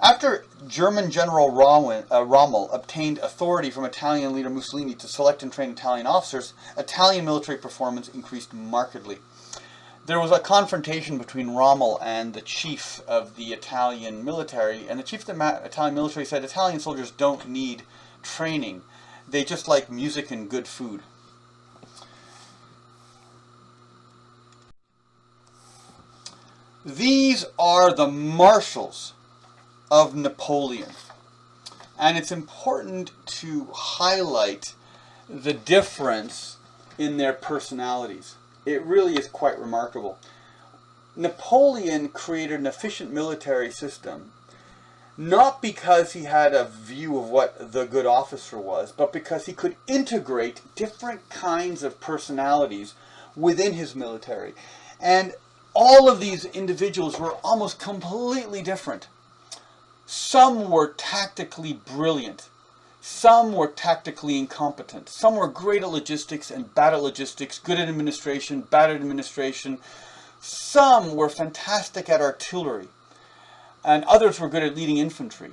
After German General Rommel obtained authority from Italian leader Mussolini to select and train Italian officers, Italian military performance increased markedly. There was a confrontation between Rommel and the chief of the Italian military, and the chief of the Italian military said Italian soldiers don't need training. They just like music and good food. These are the marshals of Napoleon. And it's important to highlight the difference in their personalities. It really is quite remarkable. Napoleon created an efficient military system, not because he had a view of what the good officer was, but because he could integrate different kinds of personalities within his military. And all of these individuals were almost completely different. Some were tactically brilliant. Some were tactically incompetent. Some were great at logistics and bad at logistics, good at administration, bad at administration. Some were fantastic at artillery, and others were good at leading infantry.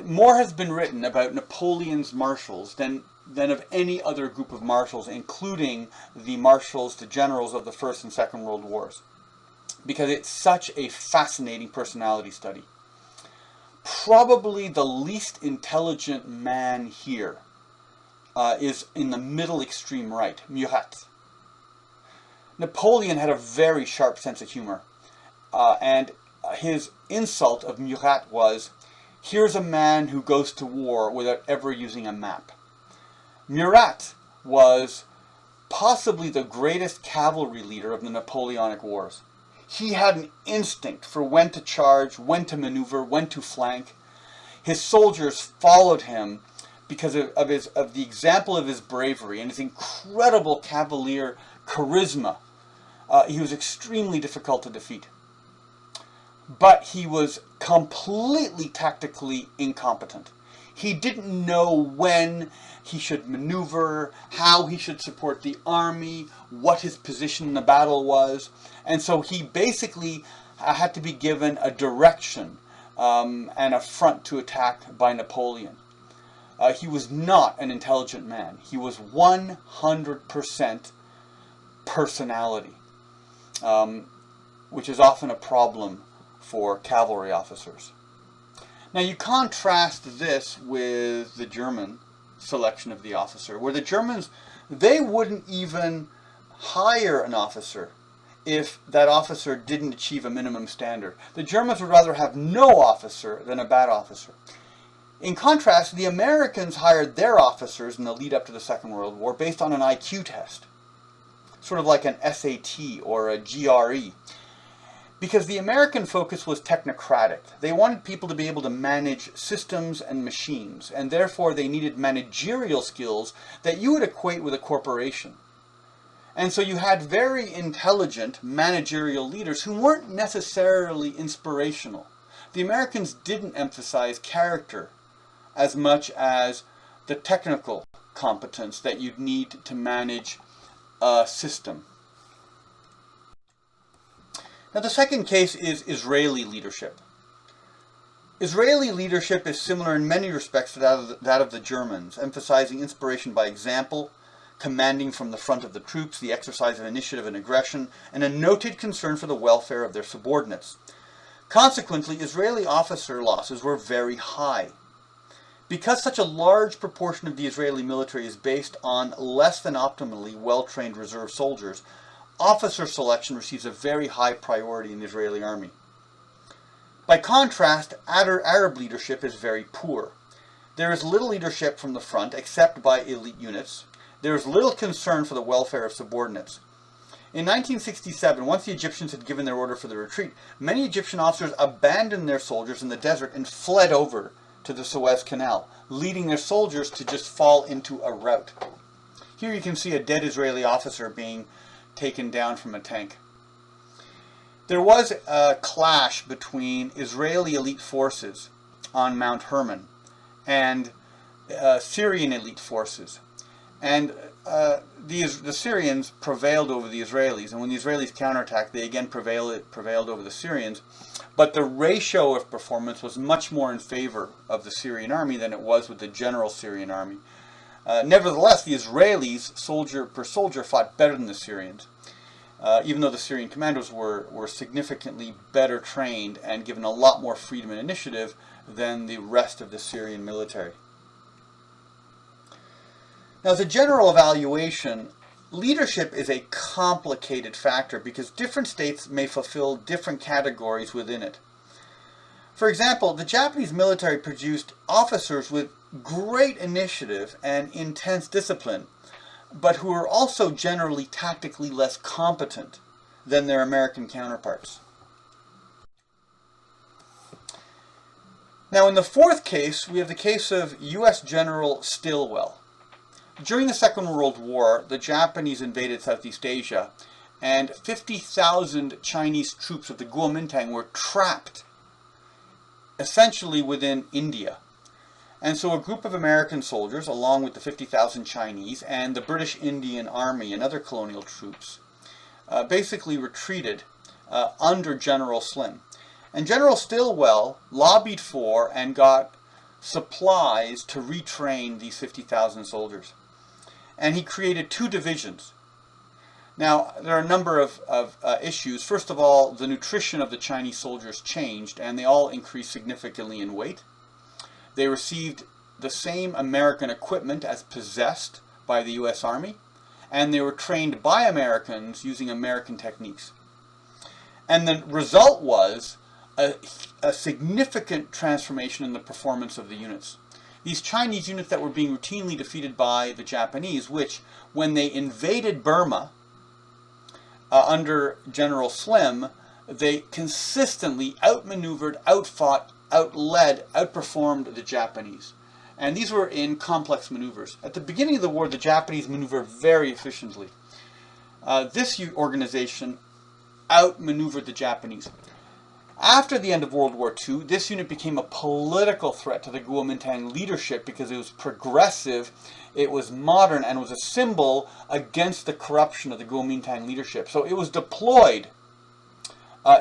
More has been written about Napoleon's marshals than of any other group of marshals, including the marshals, the generals of the First and Second World Wars, because it's such a fascinating personality study. Probably the least intelligent man here is in the middle extreme right, Murat. Napoleon had a very sharp sense of humor, and his insult of Murat was, "Here's a man who goes to war without ever using a map." Murat was possibly the greatest cavalry leader of the Napoleonic Wars. He had an instinct for when to charge, when to maneuver, when to flank. His soldiers followed him because of the example of his bravery and his incredible cavalier charisma. He was extremely difficult to defeat. But he was completely tactically incompetent. He didn't know when he should maneuver, how he should support the army, what his position in the battle was. And so he basically had to be given a direction and a front to attack by Napoleon. He was not an intelligent man. He was 100% personality, which is often a problem for cavalry officers. Now you contrast this with the German selection of the officer, where the Germans, they wouldn't even hire an officer if that officer didn't achieve a minimum standard. The Germans would rather have no officer than a bad officer. In contrast, the Americans hired their officers in the lead up to the Second World War based on an IQ test, sort of like an SAT or a GRE. Because the American focus was technocratic. They wanted people to be able to manage systems and machines, and therefore they needed managerial skills that you would equate with a corporation. And so you had very intelligent managerial leaders who weren't necessarily inspirational. The Americans didn't emphasize character as much as the technical competence that you'd need to manage a system. Now the second case is Israeli leadership. Israeli leadership is similar in many respects to that of the Germans, emphasizing inspiration by example, commanding from the front of the troops, the exercise of initiative and aggression, and a noted concern for the welfare of their subordinates. Consequently, Israeli officer losses were very high. Because such a large proportion of the Israeli military is based on less than optimally well-trained reserve soldiers, officer selection receives a very high priority in the Israeli army. By contrast, Arab leadership is very poor. There is little leadership from the front except by elite units. There is little concern for the welfare of subordinates. In 1967, once the Egyptians had given their order for the retreat, many Egyptian officers abandoned their soldiers in the desert and fled over to the Suez Canal, leading their soldiers to just fall into a rout. Here you can see a dead Israeli officer being taken down from a tank. There was a clash between Israeli elite forces on Mount Hermon and Syrian elite forces. And the Syrians prevailed over the Israelis, and when the Israelis counterattacked, they again prevailed over the Syrians. But the ratio of performance was much more in favor of the Syrian army than it was with the general Syrian army. Nevertheless, the Israelis, soldier per soldier, fought better than the Syrians, even though the Syrian commandos were significantly better trained and given a lot more freedom and initiative than the rest of the Syrian military. Now, as a general evaluation, leadership is a complicated factor because different states may fulfill different categories within it. For example, the Japanese military produced officers with great initiative and intense discipline, but who were also generally tactically less competent than their American counterparts. Now, in the fourth case, we have the case of U.S. General Stilwell. During the Second World War, the Japanese invaded Southeast Asia, and 50,000 Chinese troops of the Kuomintang were trapped, essentially within India. And so a group of American soldiers, along with the 50,000 Chinese and the British Indian Army and other colonial troops, basically retreated under General Slim. And General Stilwell lobbied for and got supplies to retrain these 50,000 soldiers. And he created 2 divisions. Now, there are a number of issues. First of all, the nutrition of the Chinese soldiers changed, and they all increased significantly in weight. They received the same American equipment as possessed by the U.S. Army, and they were trained by Americans using American techniques. And the result was a significant transformation in the performance of the units. These Chinese units that were being routinely defeated by the Japanese, which, when they invaded Burma under General Slim, they consistently outmaneuvered, outfought, outled, outperformed the Japanese. And these were in complex maneuvers. At the beginning of the war, the Japanese maneuvered very efficiently. This organization outmaneuvered the Japanese. After the end of World War II, this unit became a political threat to the Kuomintang leadership because it was progressive, it was modern, and was a symbol against the corruption of the Kuomintang leadership. So it was deployed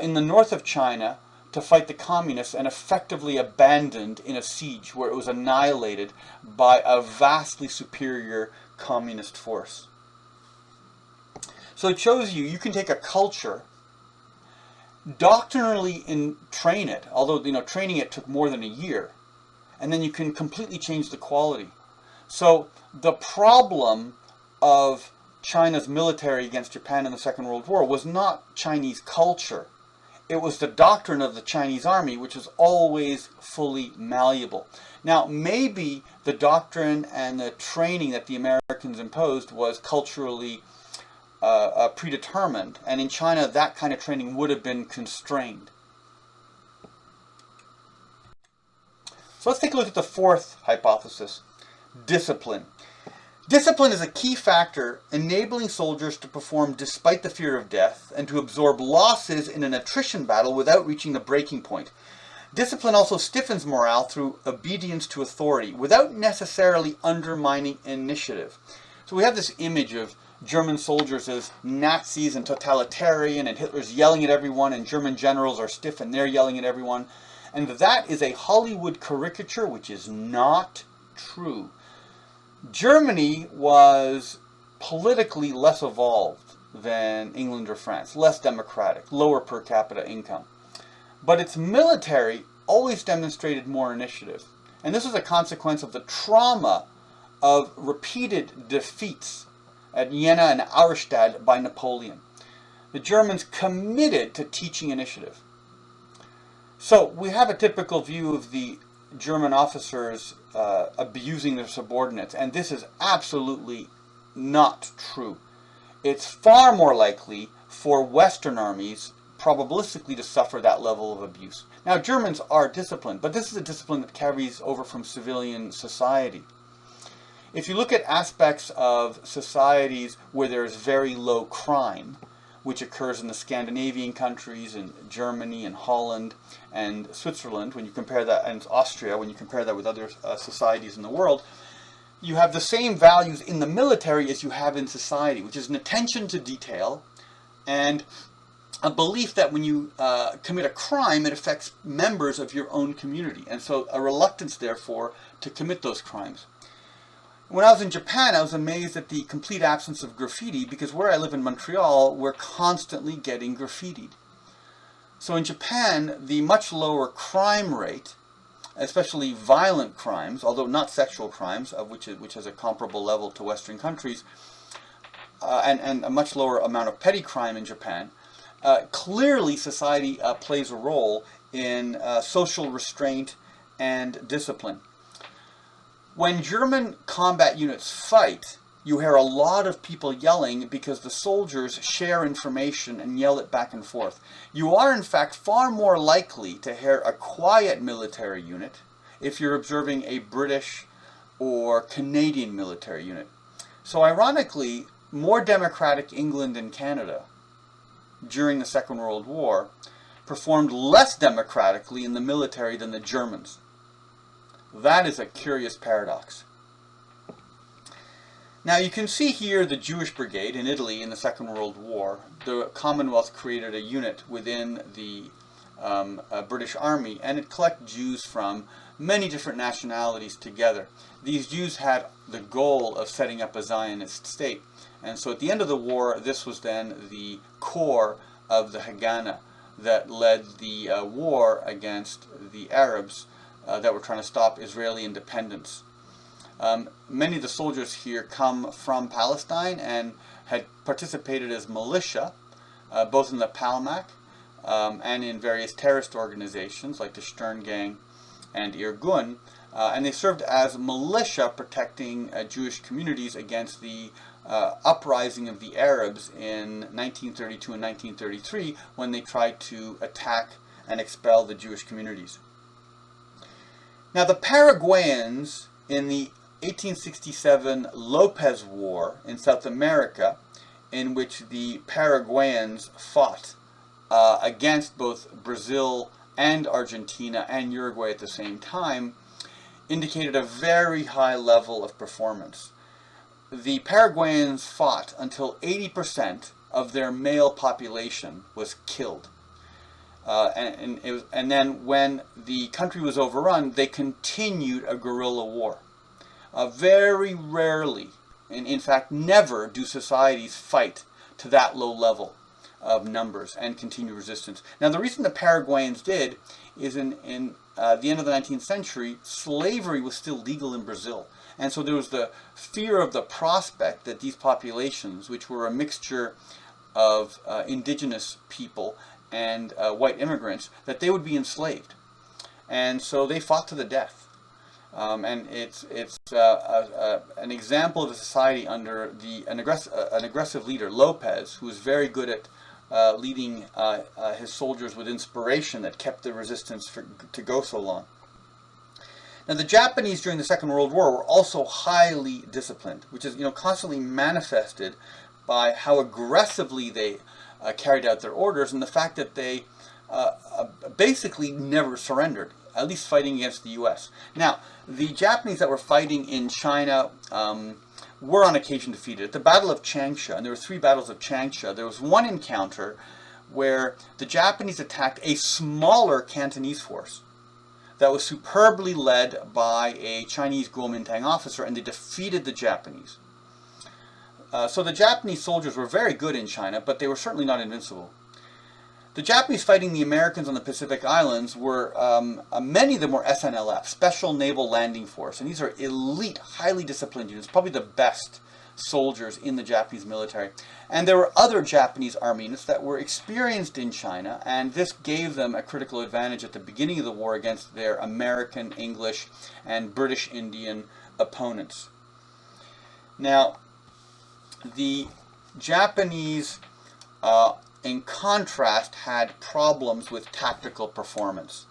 in the north of China to fight the communists and effectively abandoned in a siege where it was annihilated by a vastly superior communist force. So it shows you can take a culture, doctrinally train it, although training it took more than a year, and then you can completely change the quality. So the problem of China's military against Japan in the Second World War was not Chinese culture. It was the doctrine of the Chinese army, which is always fully malleable. Now, maybe the doctrine and the training that the Americans imposed was culturally predetermined, and in China that kind of training would have been constrained. So let's take a look at the fourth hypothesis, discipline. Discipline is a key factor enabling soldiers to perform despite the fear of death and to absorb losses in an attrition battle without reaching the breaking point. Discipline also stiffens morale through obedience to authority without necessarily undermining initiative. So we have this image of German soldiers as Nazis and totalitarian, and Hitler's yelling at everyone, and German generals are stiff and they're yelling at everyone. And that is a Hollywood caricature which is not true. Germany was politically less evolved than England or France, less democratic, lower per capita income. But its military always demonstrated more initiative. And this was a consequence of the trauma of repeated defeats at Jena and Auerstedt by Napoleon. The Germans committed to teaching initiative. So we have a typical view of the German officers abusing their subordinates, and this is absolutely not true. It's far more likely for Western armies probabilistically to suffer that level of abuse. Now, Germans are disciplined, but this is a discipline that carries over from civilian society. If you look at aspects of societies where there is very low crime, which occurs in the Scandinavian countries, in Germany and Holland and Switzerland, when you compare that, and Austria, when you compare that with other societies in the world, you have the same values in the military as you have in society, which is an attention to detail and a belief that when you commit a crime, it affects members of your own community. And so a reluctance, therefore, to commit those crimes. When I was in Japan, I was amazed at the complete absence of graffiti, because where I live in Montreal, we're constantly getting graffitied. So in Japan, the much lower crime rate, especially violent crimes, although not sexual crimes, which has a comparable level to Western countries, and a much lower amount of petty crime in Japan, clearly society plays a role in social restraint and discipline. When German combat units fight, you hear a lot of people yelling because the soldiers share information and yell it back and forth. You are, in fact, far more likely to hear a quiet military unit if you're observing a British or Canadian military unit. So ironically, more democratic England and Canada during the Second World War performed less democratically in the military than the Germans. That is a curious paradox. Now you can see here the Jewish Brigade in Italy in the Second World War. The Commonwealth created a unit within the British Army, and it collected Jews from many different nationalities together. These Jews had the goal of setting up a Zionist state. And so at the end of the war, this was then the core of the Haganah that led the war against the Arabs that were trying to stop Israeli independence. Many of the soldiers here come from Palestine and had participated as militia, both in the Palmach and in various terrorist organizations like the Stern Gang and Irgun, and they served as militia protecting Jewish communities against the uprising of the Arabs in 1932 and 1933 when they tried to attack and expel the Jewish communities. Now the Paraguayans in the 1867 Lopez War in South America, in which the Paraguayans fought against both Brazil and Argentina and Uruguay at the same time, indicated a very high level of performance. The Paraguayans fought until 80% of their male population was killed. And then when the country was overrun, they continued a guerrilla war. Very rarely, and in fact never, do societies fight to that low level of numbers and continue resistance. Now the reason the Paraguayans did is in the end of the 19th century, slavery was still legal in Brazil. And so there was the fear of the prospect that these populations, which were a mixture of indigenous people and white immigrants, that they would be enslaved. And so they fought to the death. And it's an example of a society under an aggressive leader, Lopez, who was very good at leading his soldiers with inspiration that kept the resistance to go so long. Now the Japanese during the Second World War were also highly disciplined, which is constantly manifested by how aggressively they carried out their orders and the fact that they basically never surrendered, at least fighting against the U.S. Now, the Japanese that were fighting in China were on occasion defeated. At the Battle of Changsha, and there were 3 battles of Changsha, there was one encounter where the Japanese attacked a smaller Cantonese force that was superbly led by a Chinese Kuomintang officer, and they defeated the Japanese. So the Japanese soldiers were very good in China, but they were certainly not invincible. The Japanese fighting the Americans on the Pacific Islands were, many of them were SNLF, Special Naval Landing Force, and these are elite, highly disciplined units, probably the best soldiers in the Japanese military. And there were other Japanese army units that were experienced in China, and this gave them a critical advantage at the beginning of the war against their American, English, and British Indian opponents. Now, the Japanese, in contrast, had problems with tactical performance.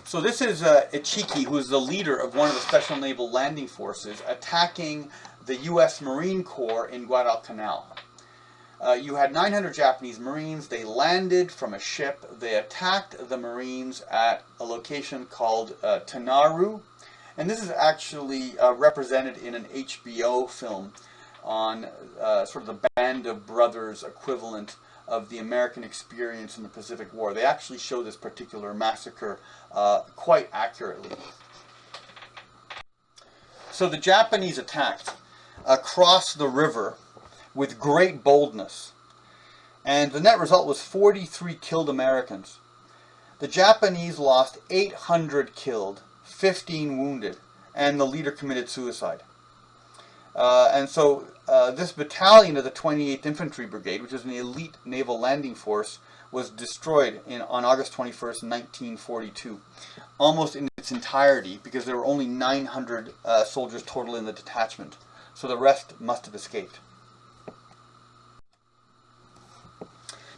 So this is Ichiki, who is the leader of one of the Special Naval Landing Forces, attacking the U.S. Marine Corps in Guadalcanal. You had 900 Japanese Marines. They landed from a ship. They attacked the Marines at a location called Tanaru, And this is actually represented in an HBO film on sort of the Band of Brothers equivalent of the American experience in the Pacific War. They actually show this particular massacre quite accurately. So the Japanese attacked across the river with great boldness, and the net result was 43 killed Americans. The Japanese lost 800 killed, 15 wounded, and the leader committed suicide. And so this battalion of the 28th Infantry Brigade, which was an elite naval landing force, was destroyed on August 21st, 1942, almost in its entirety, because there were only 900 soldiers total in the detachment. So the rest must have escaped.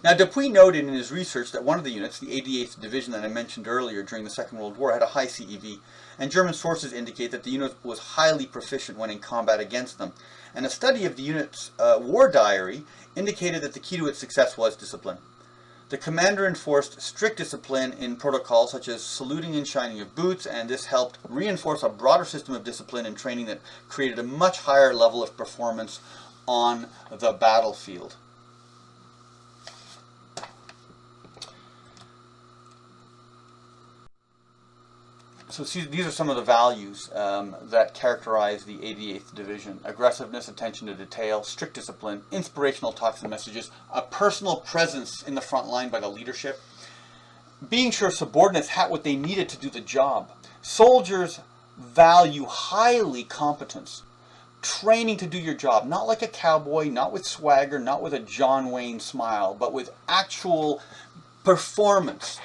Now, Dupuy noted in his research that one of the units, the 88th Division that I mentioned earlier during the Second World War, had a high CEV, and German sources indicate that the unit was highly proficient when in combat against them. And a study of the unit's war diary indicated that the key to its success was discipline. The commander enforced strict discipline in protocols such as saluting and shining of boots, and this helped reinforce a broader system of discipline and training that created a much higher level of performance on the battlefield. So these are some of the values that characterize the 88th Division: aggressiveness, attention to detail, strict discipline, inspirational talks and messages, a personal presence in the front line by the leadership, being sure subordinates had what they needed to do the job. Soldiers value highly competence, training to do your job, not like a cowboy, not with swagger, not with a John Wayne smile, but with actual performance.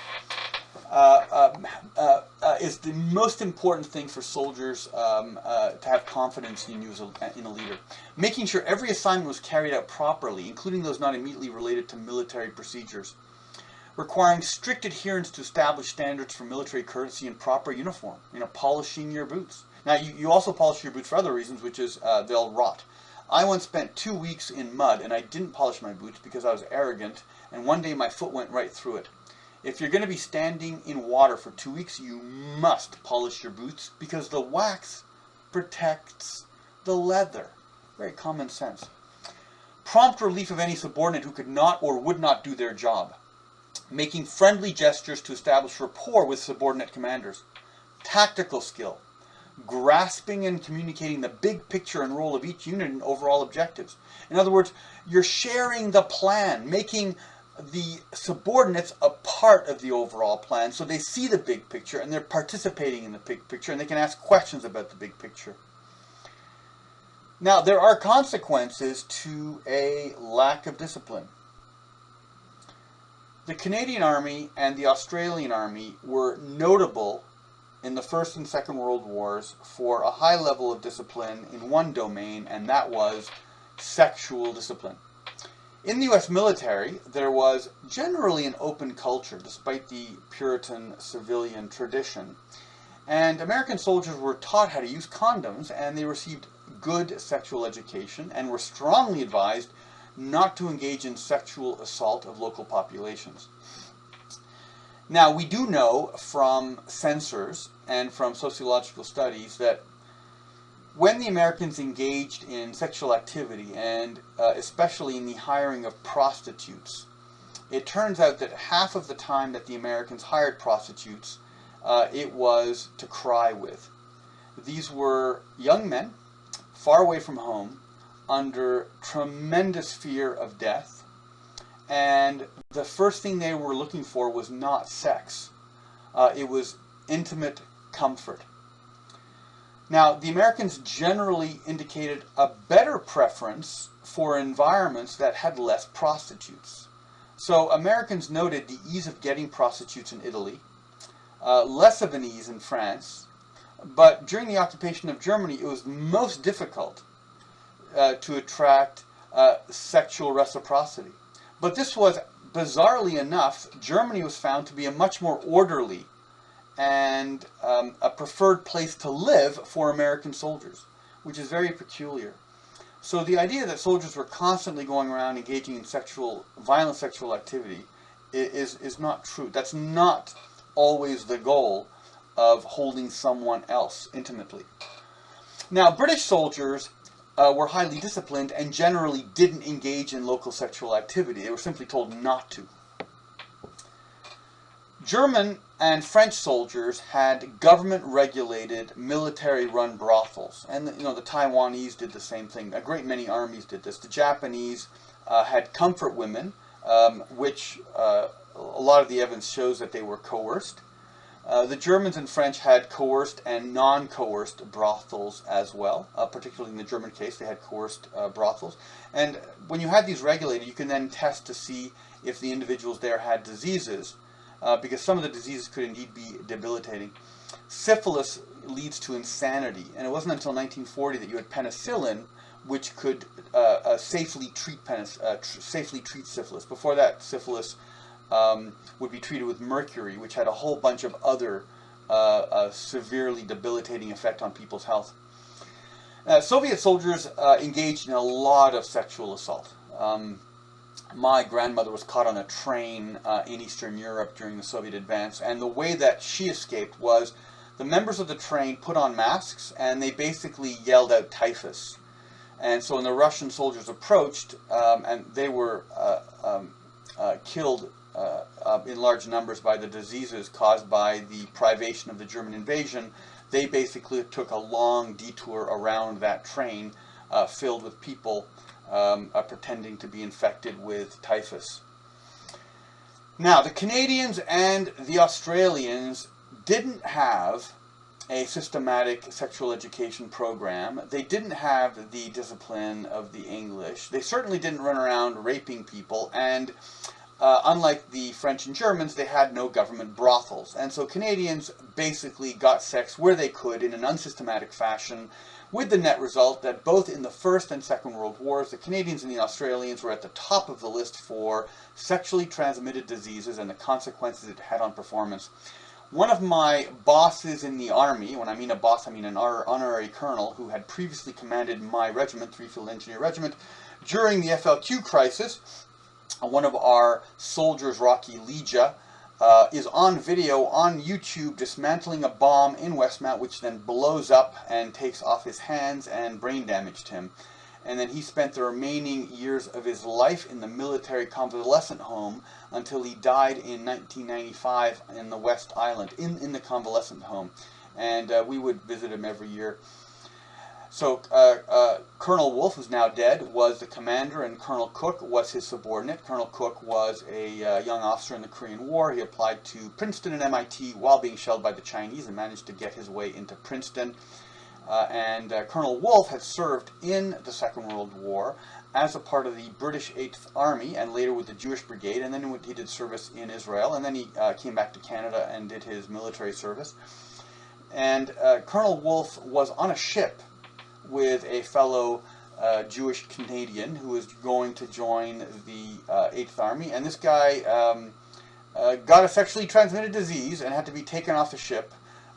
Is the most important thing for soldiers to have confidence in you in a leader. Making sure every assignment was carried out properly, including those not immediately related to military procedures. Requiring strict adherence to established standards for military courtesy and proper uniform. Polishing your boots. Now, you also polish your boots for other reasons, which is they'll rot. I once spent 2 weeks in mud, and I didn't polish my boots because I was arrogant, and one day my foot went right through it. If you're going to be standing in water for 2 weeks, you must polish your boots because the wax protects the leather. Very common sense. Prompt relief of any subordinate who could not or would not do their job. Making friendly gestures to establish rapport with subordinate commanders. Tactical skill. Grasping and communicating the big picture and role of each unit and overall objectives. In other words, you're sharing the plan, making the subordinates a part of the overall plan, so they see the big picture and they're participating in the big picture and they can ask questions about the big picture. Now, there are consequences to a lack of discipline. The Canadian Army and the Australian Army were notable in the First and Second World Wars for a high level of discipline in one domain, and that was sexual discipline. In the U.S. military, there was generally an open culture, despite the Puritan civilian tradition. And American soldiers were taught how to use condoms, and they received good sexual education, and were strongly advised not to engage in sexual assault of local populations. Now, we do know from censors and from sociological studies that when the Americans engaged in sexual activity, and especially in the hiring of prostitutes, it turns out that half of the time that the Americans hired prostitutes, it was to cry with. These were young men, far away from home, under tremendous fear of death, and the first thing they were looking for was not sex. It was intimate comfort. Now, the Americans generally indicated a better preference for environments that had less prostitutes. So Americans noted the ease of getting prostitutes in Italy, less of an ease in France, but during the occupation of Germany, it was most difficult to attract sexual reciprocity. But this was, bizarrely enough, Germany was found to be a much more orderly and a preferred place to live for American soldiers, which is very peculiar. So the idea that soldiers were constantly going around engaging in violent sexual activity is not true. That's not always the goal of holding someone else intimately. Now, British soldiers were highly disciplined and generally didn't engage in local sexual activity. They were simply told not to. German and French soldiers had government-regulated, military-run brothels, and the Taiwanese did the same thing. A great many armies did this. The Japanese had comfort women, which a lot of the evidence shows that they were coerced. The Germans and French had coerced and non-coerced brothels as well. Particularly in the German case, they had coerced brothels. And when you had these regulated, you can then test to see if the individuals there had diseases, because some of the diseases could indeed be debilitating. Syphilis leads to insanity, and it wasn't until 1940 that you had penicillin, which could safely treat syphilis. Before that, syphilis would be treated with mercury, which had a whole bunch of other severely debilitating effect on people's health. Soviet soldiers engaged in a lot of sexual assault. My grandmother was caught on a train in Eastern Europe during the Soviet advance, and the way that she escaped was the members of the train put on masks and they basically yelled out typhus. And so when the Russian soldiers approached, and they were killed in large numbers by the diseases caused by the privation of the German invasion, they basically took a long detour around that train filled with people pretending to be infected with typhus. Now, the Canadians and the Australians didn't have a systematic sexual education program. They didn't have the discipline of the English. They certainly didn't run around raping people, and unlike the French and Germans, they had no government brothels. And so Canadians basically got sex where they could in an unsystematic fashion, with the net result that both in the First and Second World Wars, the Canadians and the Australians were at the top of the list for sexually transmitted diseases and the consequences it had on performance. One of my bosses in the Army, when I mean a boss, I mean an honorary colonel who had previously commanded my regiment, 3 Field Engineer Regiment, during the FLQ crisis, one of our soldiers, Rocky Legia, is on video on YouTube dismantling a bomb in Westmount, which then blows up and takes off his hands and brain damaged him. And then he spent the remaining years of his life in the military convalescent home until he died in 1995 in the West Island, in the convalescent home. And we would visit him every year. So Colonel Wolfe, who's now dead, was the commander, and Colonel Cook was his subordinate. Colonel Cook was a young officer in the Korean War. He applied to Princeton and MIT while being shelled by the Chinese and managed to get his way into Princeton. Colonel Wolfe had served in the Second World War as a part of the British 8th Army and later with the Jewish Brigade, and then he did service in Israel, and then he came back to Canada and did his military service. And Colonel Wolfe was on a ship with a fellow Jewish Canadian who was going to join the 8th Army, and this guy got a sexually transmitted disease and had to be taken off the ship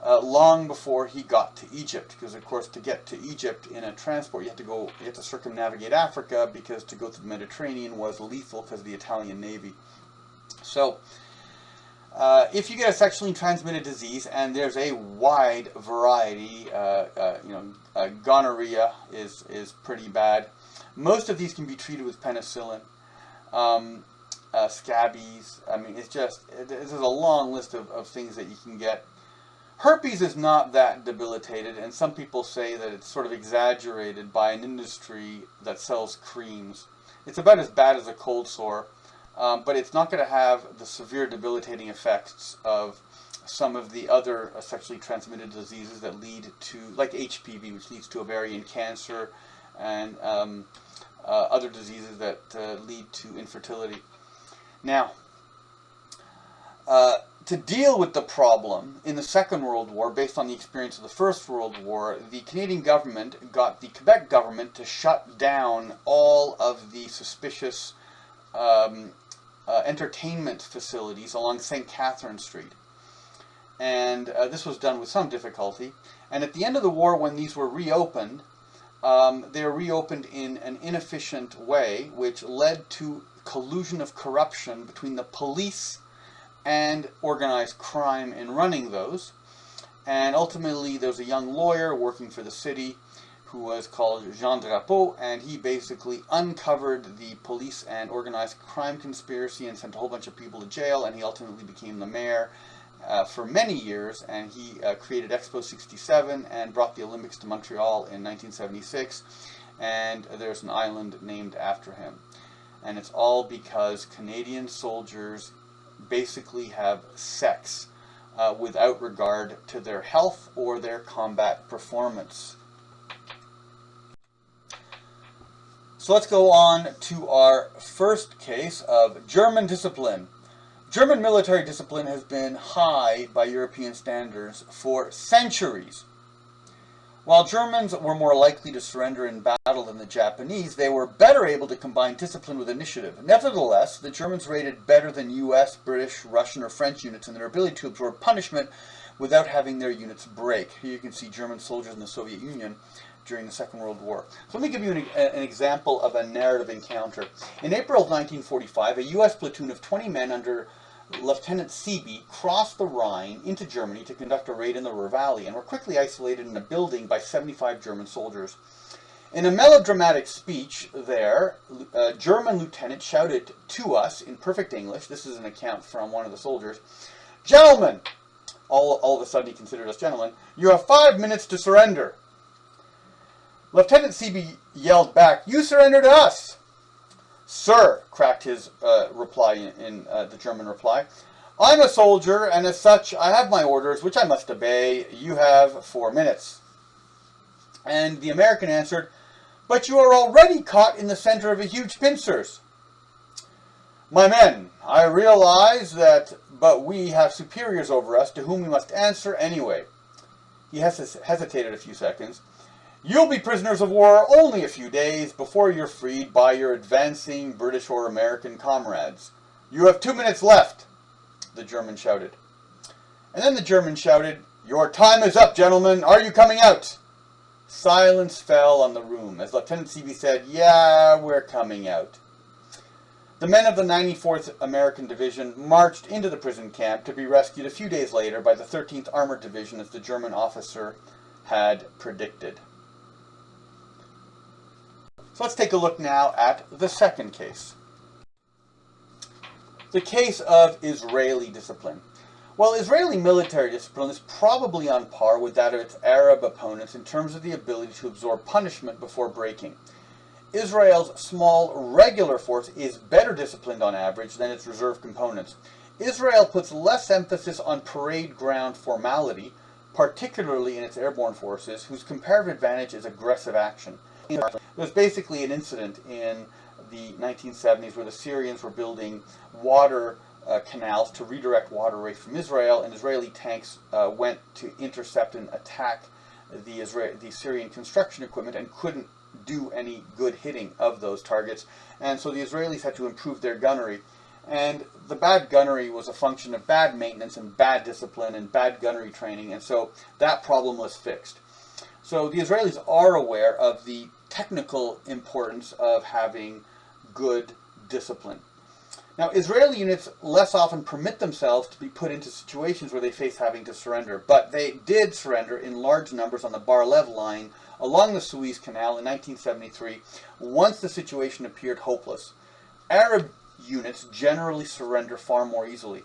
long before he got to Egypt, because of course to get to Egypt in a transport you had to circumnavigate Africa, because to go through the Mediterranean was lethal because of the Italian Navy. So if you get a sexually transmitted disease, and there's a wide variety, gonorrhea is pretty bad. Most of these can be treated with penicillin. Scabies, I mean, there's a long list of things that you can get. Herpes is not that debilitated, and some people say that it's sort of exaggerated by an industry that sells creams. It's about as bad as a cold sore. But it's not going to have the severe debilitating effects of some of the other sexually transmitted diseases that lead to, like HPV, which leads to ovarian cancer, and other diseases that lead to infertility. Now, to deal with the problem in the Second World War, based on the experience of the First World War, the Canadian government got the Quebec government to shut down all of the suspicious entertainment facilities along St. Catherine Street. And this was done with some difficulty. And at the end of the war, when these were reopened, they were reopened in an inefficient way, which led to collusion of corruption between the police and organized crime in running those. And ultimately, there was a young lawyer working for the city who was called Jean Drapeau, and he basically uncovered the police and organized crime conspiracy and sent a whole bunch of people to jail, and he ultimately became the mayor for many years, and he created Expo 67 and brought the Olympics to Montreal in 1976, and there's an island named after him. And it's all because Canadian soldiers basically have sex without regard to their health or their combat performance. So let's go on to our first case of German discipline. German military discipline has been high by European standards for centuries. While Germans were more likely to surrender in battle than the Japanese, they were better able to combine discipline with initiative. Nevertheless, the Germans rated better than US, British, Russian, or French units in their ability to absorb punishment without having their units break. Here you can see German soldiers in the Soviet Union during the Second World War. So let me give you an example of a narrative encounter. In April of 1945, a US platoon of 20 men under Lieutenant Seeby crossed the Rhine into Germany to conduct a raid in the Ruhr Valley and were quickly isolated in a building by 75 German soldiers. In a melodramatic speech there, a German lieutenant shouted to us in perfect English, this is an account from one of the soldiers, "Gentlemen," all of a sudden he considered us gentlemen, "you have 5 minutes to surrender." Lieutenant Seeby yelled back, "You surrender to us." "Sir," cracked his reply in the German reply, "I'm a soldier, and as such, I have my orders, which I must obey. You have 4 minutes. And the American answered, "But you are already caught in the center of a huge pincers." "My men, I realize that, but we have superiors over us to whom we must answer anyway." He hesitated a few seconds. "You'll be prisoners of war only a few days before you're freed by your advancing British or American comrades. You have 2 minutes left," the German shouted. And then the German shouted, "Your time is up, gentlemen. Are you coming out?" Silence fell on the room as Lieutenant Seeby said, "Yeah, we're coming out." The men of the 94th American Division marched into the prison camp to be rescued a few days later by the 13th Armored Division, as the German officer had predicted. So let's take a look now at the second case. The case of Israeli discipline. Well, Israeli military discipline is probably on par with that of its Arab opponents in terms of the ability to absorb punishment before breaking. Israel's small regular force is better disciplined on average than its reserve components. Israel puts less emphasis on parade ground formality, particularly in its airborne forces, whose comparative advantage is aggressive action. There was basically an incident in the 1970s where the Syrians were building water canals to redirect water away from Israel, and Israeli tanks went to intercept and attack the Syrian construction equipment and couldn't do any good hitting of those targets. And so the Israelis had to improve their gunnery. And the bad gunnery was a function of bad maintenance and bad discipline and bad gunnery training, and so that problem was fixed. So the Israelis are aware of the technical importance of having good discipline. Now, Israeli units less often permit themselves to be put into situations where they face having to surrender, but they did surrender in large numbers on the Bar-Lev line along the Suez Canal in 1973 once the situation appeared hopeless. Arab units generally surrender far more easily.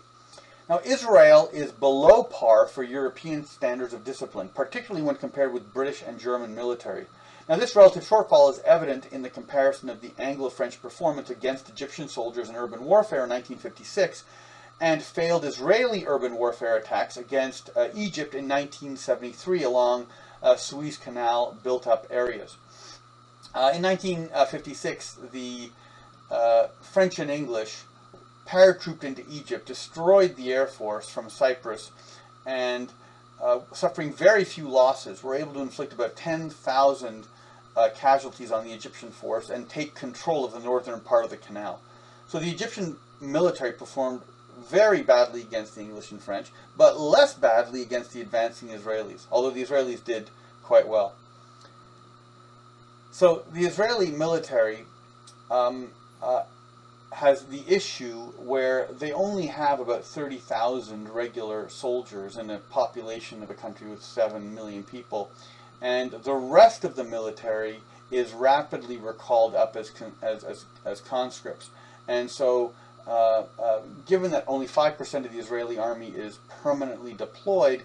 Now, Israel is below par for European standards of discipline, particularly when compared with British and German military. Now, this relative shortfall is evident in the comparison of the Anglo-French performance against Egyptian soldiers in urban warfare in 1956 and failed Israeli urban warfare attacks against Egypt in 1973 along Suez Canal built-up areas. In 1956, the French and English paratrooped into Egypt, destroyed the air force from Cyprus, and suffering very few losses, were able to inflict about 10,000 casualties on the Egyptian force and take control of the northern part of the canal. So the Egyptian military performed very badly against the English and French, but less badly against the advancing Israelis, although the Israelis did quite well. So the Israeli military has the issue where they only have about 30,000 regular soldiers in a population of a country with 7 million people, and the rest of the military is rapidly recalled up as conscripts. And so, given that only 5% of the Israeli army is permanently deployed,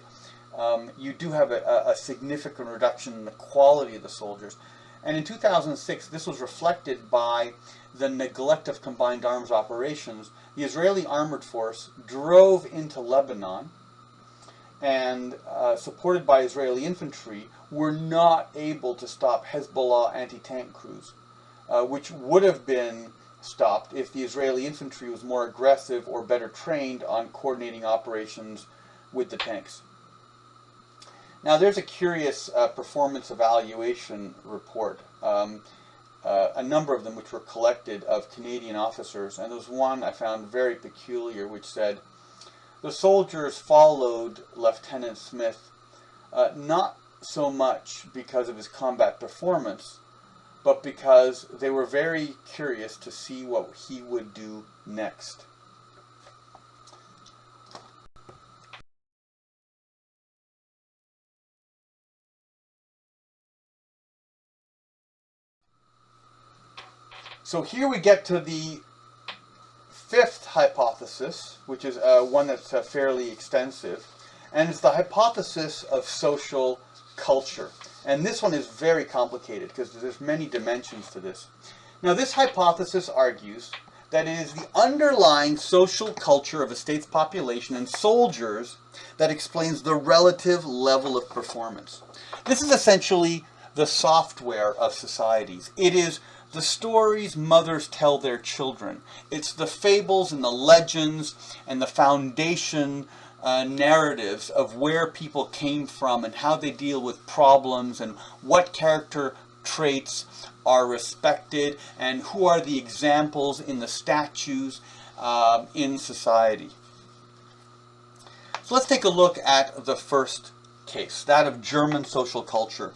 you do have a significant reduction in the quality of the soldiers. And in 2006, this was reflected by the neglect of combined arms operations. The Israeli armored force drove into Lebanon and, supported by Israeli infantry, were not able to stop Hezbollah anti-tank crews, which would have been stopped if the Israeli infantry was more aggressive or better trained on coordinating operations with the tanks. Now, there's a curious performance evaluation report, a number of them which were collected of Canadian officers, and there was one I found very peculiar which said, the soldiers followed Lieutenant Smith not so much because of his combat performance, but because they were very curious to see what he would do next. So here we get to the fifth hypothesis, which is one that's fairly extensive, and it's the hypothesis of social culture. And this one is very complicated because there's many dimensions to this. Now, this hypothesis argues that it is the underlying social culture of a state's population and soldiers that explains the relative level of performance. This is essentially the software of societies. It is the stories mothers tell their children. It's the fables and the legends and the foundation narratives of where people came from and how they deal with problems and what character traits are respected and who are the examples in the statues in society. So let's take a look at the first case, that of German social culture.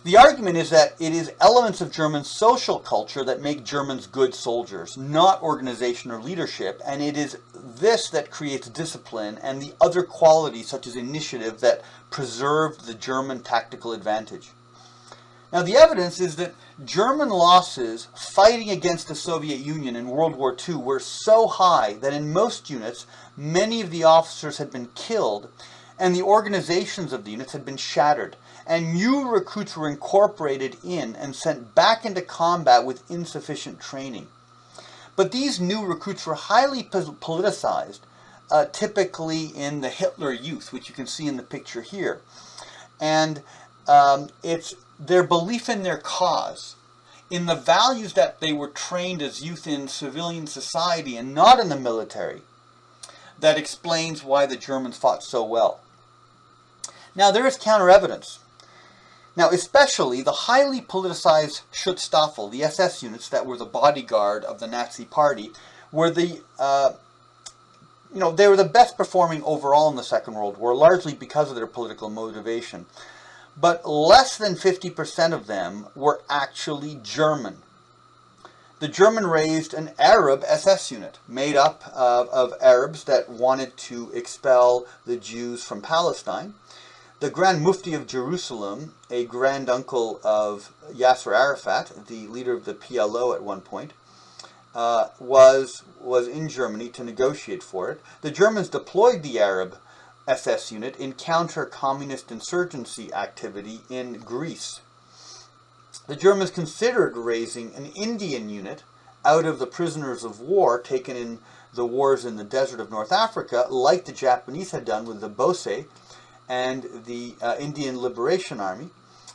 The argument is that it is elements of German social culture that make Germans good soldiers, not organization or leadership, and it is this that creates discipline and the other qualities such as initiative that preserved the German tactical advantage. Now, the evidence is that German losses fighting against the Soviet Union in World War II were so high that in most units, many of the officers had been killed and the organizations of the units had been shattered, and new recruits were incorporated in and sent back into combat with insufficient training. But these new recruits were highly politicized, typically in the Hitler Youth, which you can see in the picture here. And it's their belief in their cause, in the values that they were trained as youth in civilian society and not in the military, that explains why the Germans fought so well. Now, there is counter-evidence. Now, especially the highly politicized Schutzstaffel, the SS units that were the bodyguard of the Nazi Party, were they were the best performing overall in the Second World War, largely because of their political motivation. But less than 50% of them were actually German. The German raised an Arab SS unit made up of Arabs that wanted to expel the Jews from Palestine. The Grand Mufti of Jerusalem, a granduncle of Yasser Arafat, the leader of the PLO at one point, was in Germany to negotiate for it. The Germans deployed the Arab SS unit in counter-communist insurgency activity in Greece. The Germans considered raising an Indian unit out of the prisoners of war taken in the wars in the desert of North Africa, like the Japanese had done with the Bose and the Indian Liberation Army,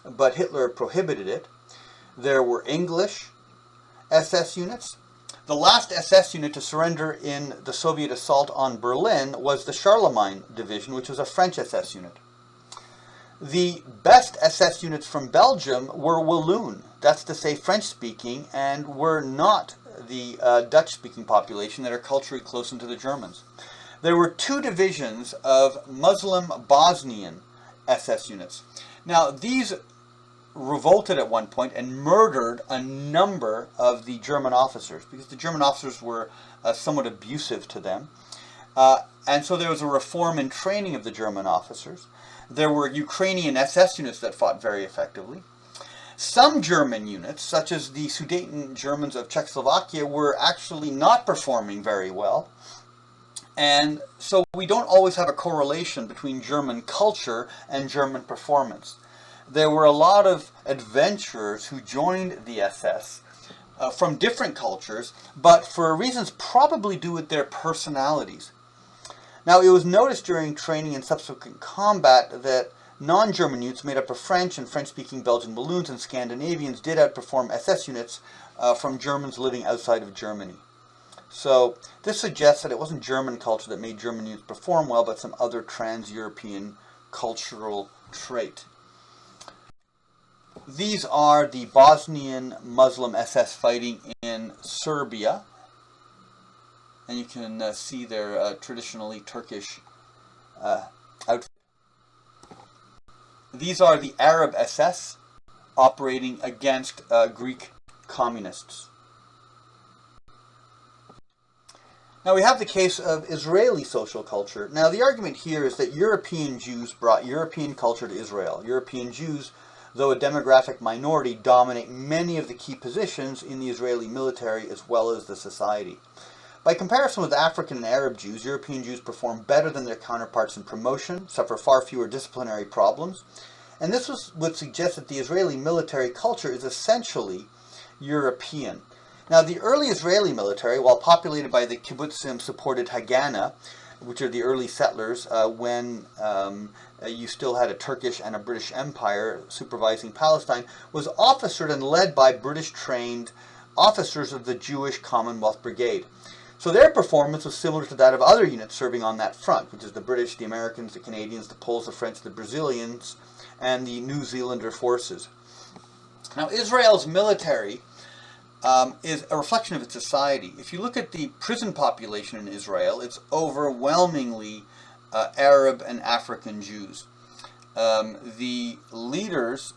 but Hitler prohibited it. There were English SS units. The last SS unit to surrender in the Soviet assault on Berlin was the Charlemagne Division, which was a French SS unit. The best SS units from Belgium were Walloon, that's to say French-speaking, and were not the Dutch-speaking population that are culturally close to the Germans. There were 2 divisions of Muslim Bosnian SS units. Now, these revolted at one point and murdered a number of the German officers because the German officers were somewhat abusive to them. And so there was a reform in training of the German officers. There were Ukrainian SS units that fought very effectively. Some German units, such as the Sudeten Germans of Czechoslovakia, were actually not performing very well. And so we don't always have a correlation between German culture and German performance. There were a lot of adventurers who joined the SS from different cultures, but for reasons probably due with their personalities. Now, it was noticed during training and subsequent combat that non-German units made up of French and French-speaking Belgian Walloons and Scandinavians did outperform SS units from Germans living outside of Germany. So this suggests that it wasn't German culture that made German units perform well, but some other trans-European cultural trait. These are the Bosnian Muslim SS fighting in Serbia. And you can see their traditionally Turkish outfit. These are the Arab SS operating against Greek communists. Now we have the case of Israeli social culture. Now the argument here is that European Jews brought European culture to Israel. European Jews, though a demographic minority, dominate many of the key positions in the Israeli military as well as the society. By comparison with African and Arab Jews, European Jews perform better than their counterparts in promotion, suffer far fewer disciplinary problems, and this would suggest that the Israeli military culture is essentially European. Now, the early Israeli military, while populated by the kibbutzim supported Haganah, which are the early settlers, when you still had a Turkish and a British Empire supervising Palestine, was officered and led by British-trained officers of the Jewish Commonwealth Brigade. So their performance was similar to that of other units serving on that front, which is the British, the Americans, the Canadians, the Poles, the French, the Brazilians, and the New Zealander forces. Now, Israel's military is a reflection of its society. If you look at the prison population in Israel, it's overwhelmingly Arab and African Jews. The leaders,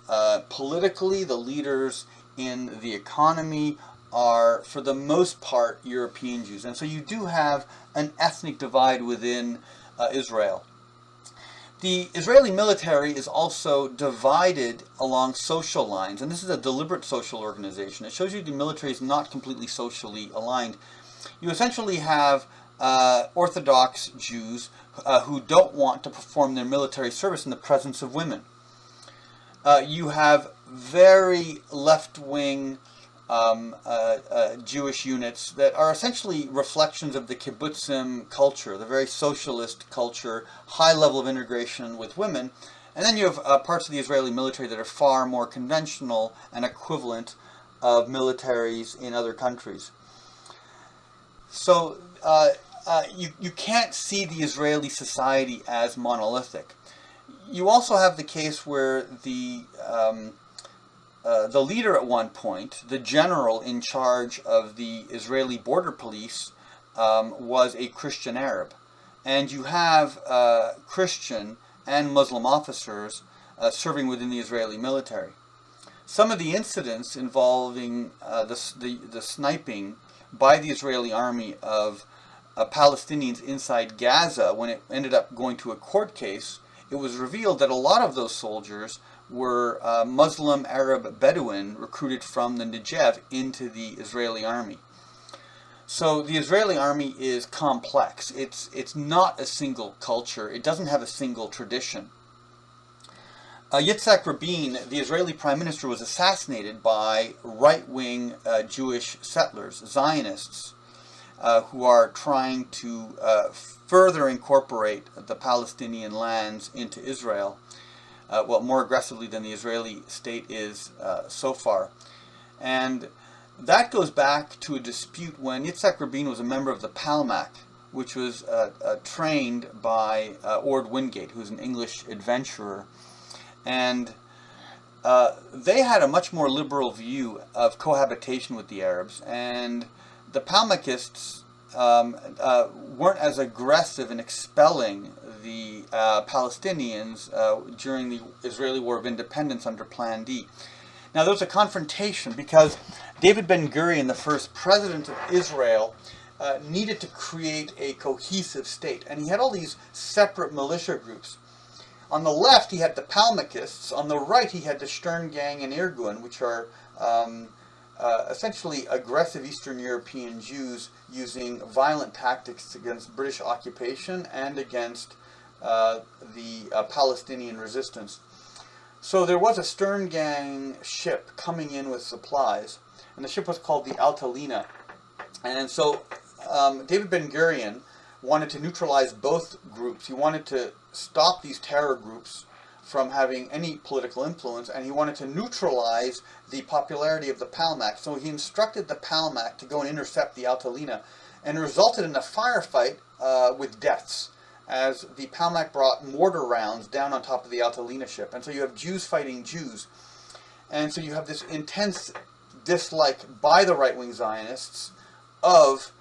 politically, the leaders in the economy are, for the most part, European Jews. And so you do have an ethnic divide within Israel. The Israeli military is also divided along social lines, and this is a deliberate social organization. It shows you the military is not completely socially aligned. You essentially have Orthodox Jews who don't want to perform their military service in the presence of women. You have very left-wing Jewish units that are essentially reflections of the kibbutzim culture, the very socialist culture, high level of integration with women. And then you have parts of the Israeli military that are far more conventional and equivalent of militaries in other countries. So you can't see the Israeli society as monolithic. You also have the case where the leader at one point, the general in charge of the Israeli border police, was a Christian Arab. And you have Christian and Muslim officers serving within the Israeli military. Some of the incidents involving the sniping by the Israeli army of Palestinians inside Gaza, when it ended up going to a court case, it was revealed that a lot of those soldiers were Muslim Arab Bedouin recruited from the Negev into the Israeli army. So the Israeli army is complex. It's not a single culture. It doesn't have a single tradition. Yitzhak Rabin, the Israeli prime minister, was assassinated by right-wing Jewish settlers, Zionists, who are trying to further incorporate the Palestinian lands into Israel. More aggressively than the Israeli state is so far. And that goes back to a dispute when Yitzhak Rabin was a member of the Palmach, which was trained by Ord Wingate, who's an English adventurer. And they had a much more liberal view of cohabitation with the Arabs. And the Palmachists weren't as aggressive in expelling the Palestinians during the Israeli War of Independence under Plan D. Now there was a confrontation because David Ben-Gurion, the first president of Israel, needed to create a cohesive state, and he had all these separate militia groups. On the left, he had the Palmachists. On the right, he had the Sterngang and Irgun, which are essentially aggressive Eastern European Jews using violent tactics against British occupation and against the Palestinian resistance. So there was a Sterngang ship coming in with supplies, and the ship was called the Altalena. And so David Ben-Gurion wanted to neutralize both groups. He wanted to stop these terror groups from having any political influence, and he wanted to neutralize the popularity of the Palmach. So he instructed the Palmach to go and intercept the Altalena, and it resulted in a firefight with deaths, as the Palmach brought mortar rounds down on top of the Altalena ship. And so you have Jews fighting Jews. And so you have this intense dislike by the right-wing Zionists of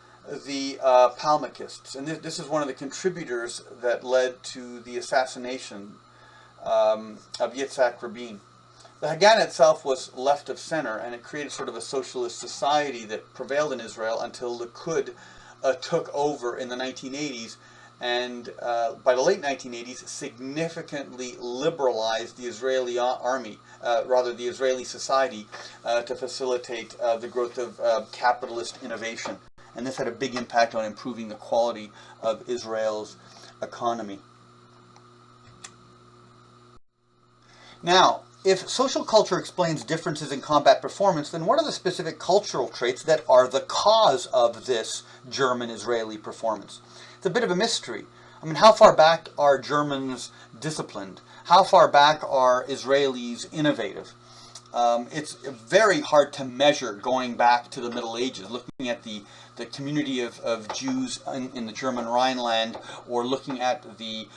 the Palmachists. And this is one of the contributors that led to the assassination of Yitzhak Rabin. The Haganah itself was left of center, and it created sort of a socialist society that prevailed in Israel until Likud took over in the 1980s, and by the late 1980s significantly liberalized the Israeli army, the Israeli society, to facilitate the growth of capitalist innovation. And this had a big impact on improving the quality of Israel's economy. Now, if social culture explains differences in combat performance, then what are the specific cultural traits that are the cause of this German-Israeli performance? It's a bit of a mystery. I mean, how far back are Germans disciplined? How far back are Israelis innovative? It's very hard to measure going back to the Middle Ages, looking at the community of Jews in the German Rhineland, or looking at the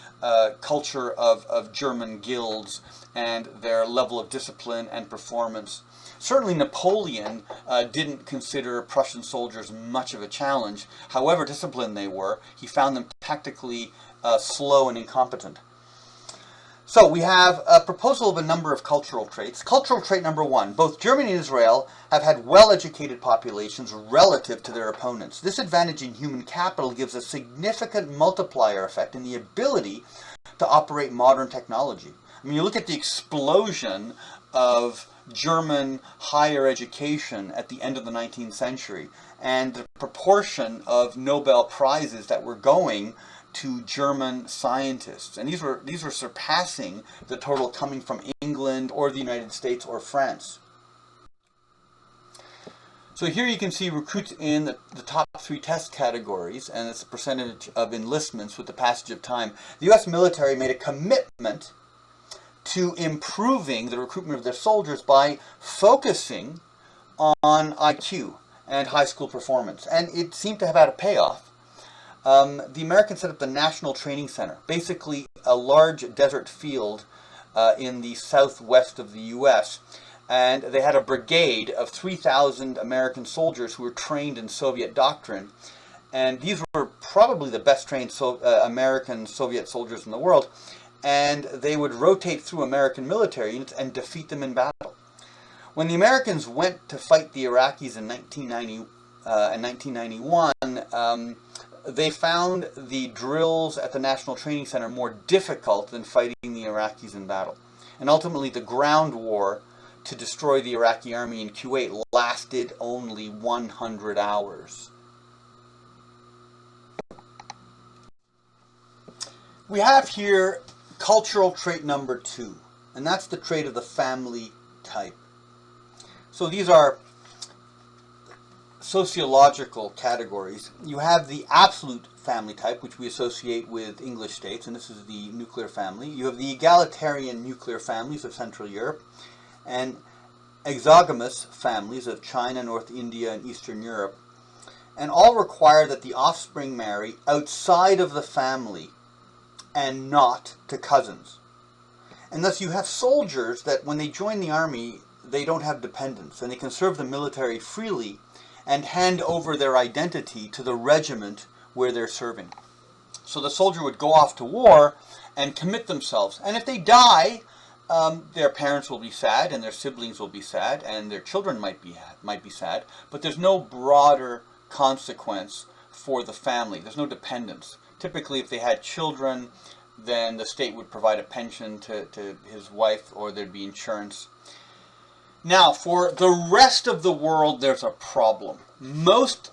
culture of German guilds and their level of discipline and performance. Certainly Napoleon didn't consider Prussian soldiers much of a challenge. However disciplined they were, he found them tactically slow and incompetent. So we have a proposal of a number of cultural traits. Cultural trait number one: both Germany and Israel have had well-educated populations relative to their opponents. This advantage in human capital gives a significant multiplier effect in the ability to operate modern technology. I mean, you look at the explosion of German higher education at the end of the 19th century, and the proportion of Nobel Prizes that were going to German scientists, and these were surpassing the total coming from England or the United States or France. So here you can see recruits in the top three test categories, and it's the percentage of enlistments with the passage of time. The U.S. military made a commitment to improving the recruitment of their soldiers by focusing on IQ and high school performance, and it seemed to have had a payoff. The Americans set up the National Training Center, basically a large desert field in the southwest of the U.S., and they had a brigade of 3,000 American soldiers who were trained in Soviet doctrine, and these were probably the best trained American Soviet soldiers in the world, and they would rotate through American military units and defeat them in battle. When the Americans went to fight the Iraqis in 1990 and 1991, they found the drills at the National Training Center more difficult than fighting the Iraqis in battle. And ultimately the ground war to destroy the Iraqi army in Kuwait lasted only 100 hours. We have here cultural trait number two, and that's the trait of the family type. So these are sociological categories. You have the absolute family type, which we associate with English states, and this is the nuclear family. You have the egalitarian nuclear families of Central Europe, and exogamous families of China, North India, and Eastern Europe, and all require that the offspring marry outside of the family and not to cousins. And thus you have soldiers that when they join the army, they don't have dependents, and they can serve the military freely, and hand over their identity to the regiment where they're serving. So the soldier would go off to war and commit themselves. And if they die, their parents will be sad, and their siblings will be sad, and their children might be sad. But there's no broader consequence for the family. There's no dependence. Typically, if they had children, then the state would provide a pension to his wife, or there'd be insurance. Now, for the rest of the world, there's a problem. Most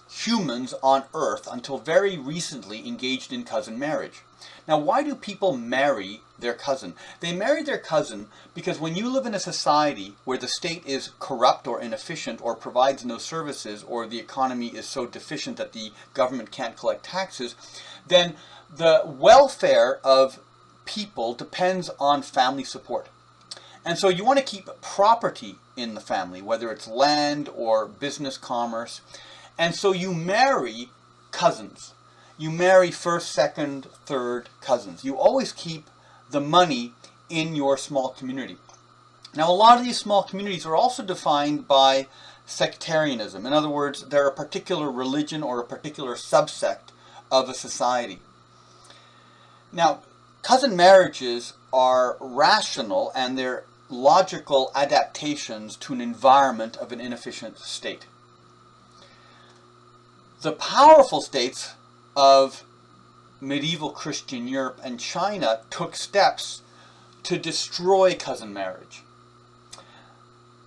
humans on Earth, until very recently, engaged in cousin marriage. Now, why do people marry their cousin? They marry their cousin because when you live in a society where the state is corrupt or inefficient or provides no services, or the economy is so deficient that the government can't collect taxes, then the welfare of people depends on family support. And so you want to keep property in the family, whether it's land or business commerce. And so you marry cousins. You marry first, second, third cousins. You always keep the money in your small community. Now, a lot of these small communities are also defined by sectarianism. In other words, they're a particular religion or a particular subsect of a society. Now, cousin marriages are rational, and they're logical adaptations to an environment of an inefficient state. The powerful states of medieval Christian Europe and China took steps to destroy cousin marriage.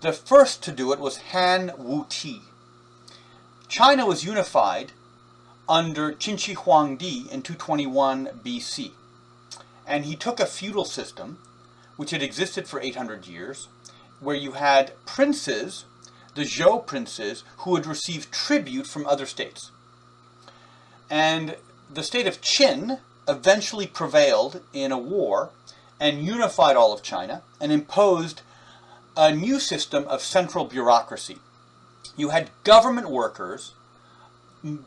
The first to do it was Han Wuti. China was unified under Qin Shi Huangdi in 221 BC. And he took a feudal system, which had existed for 800 years, where you had princes, the Zhou princes, who had received tribute from other states. And the state of Qin eventually prevailed in a war and unified all of China and imposed a new system of central bureaucracy. You had government workers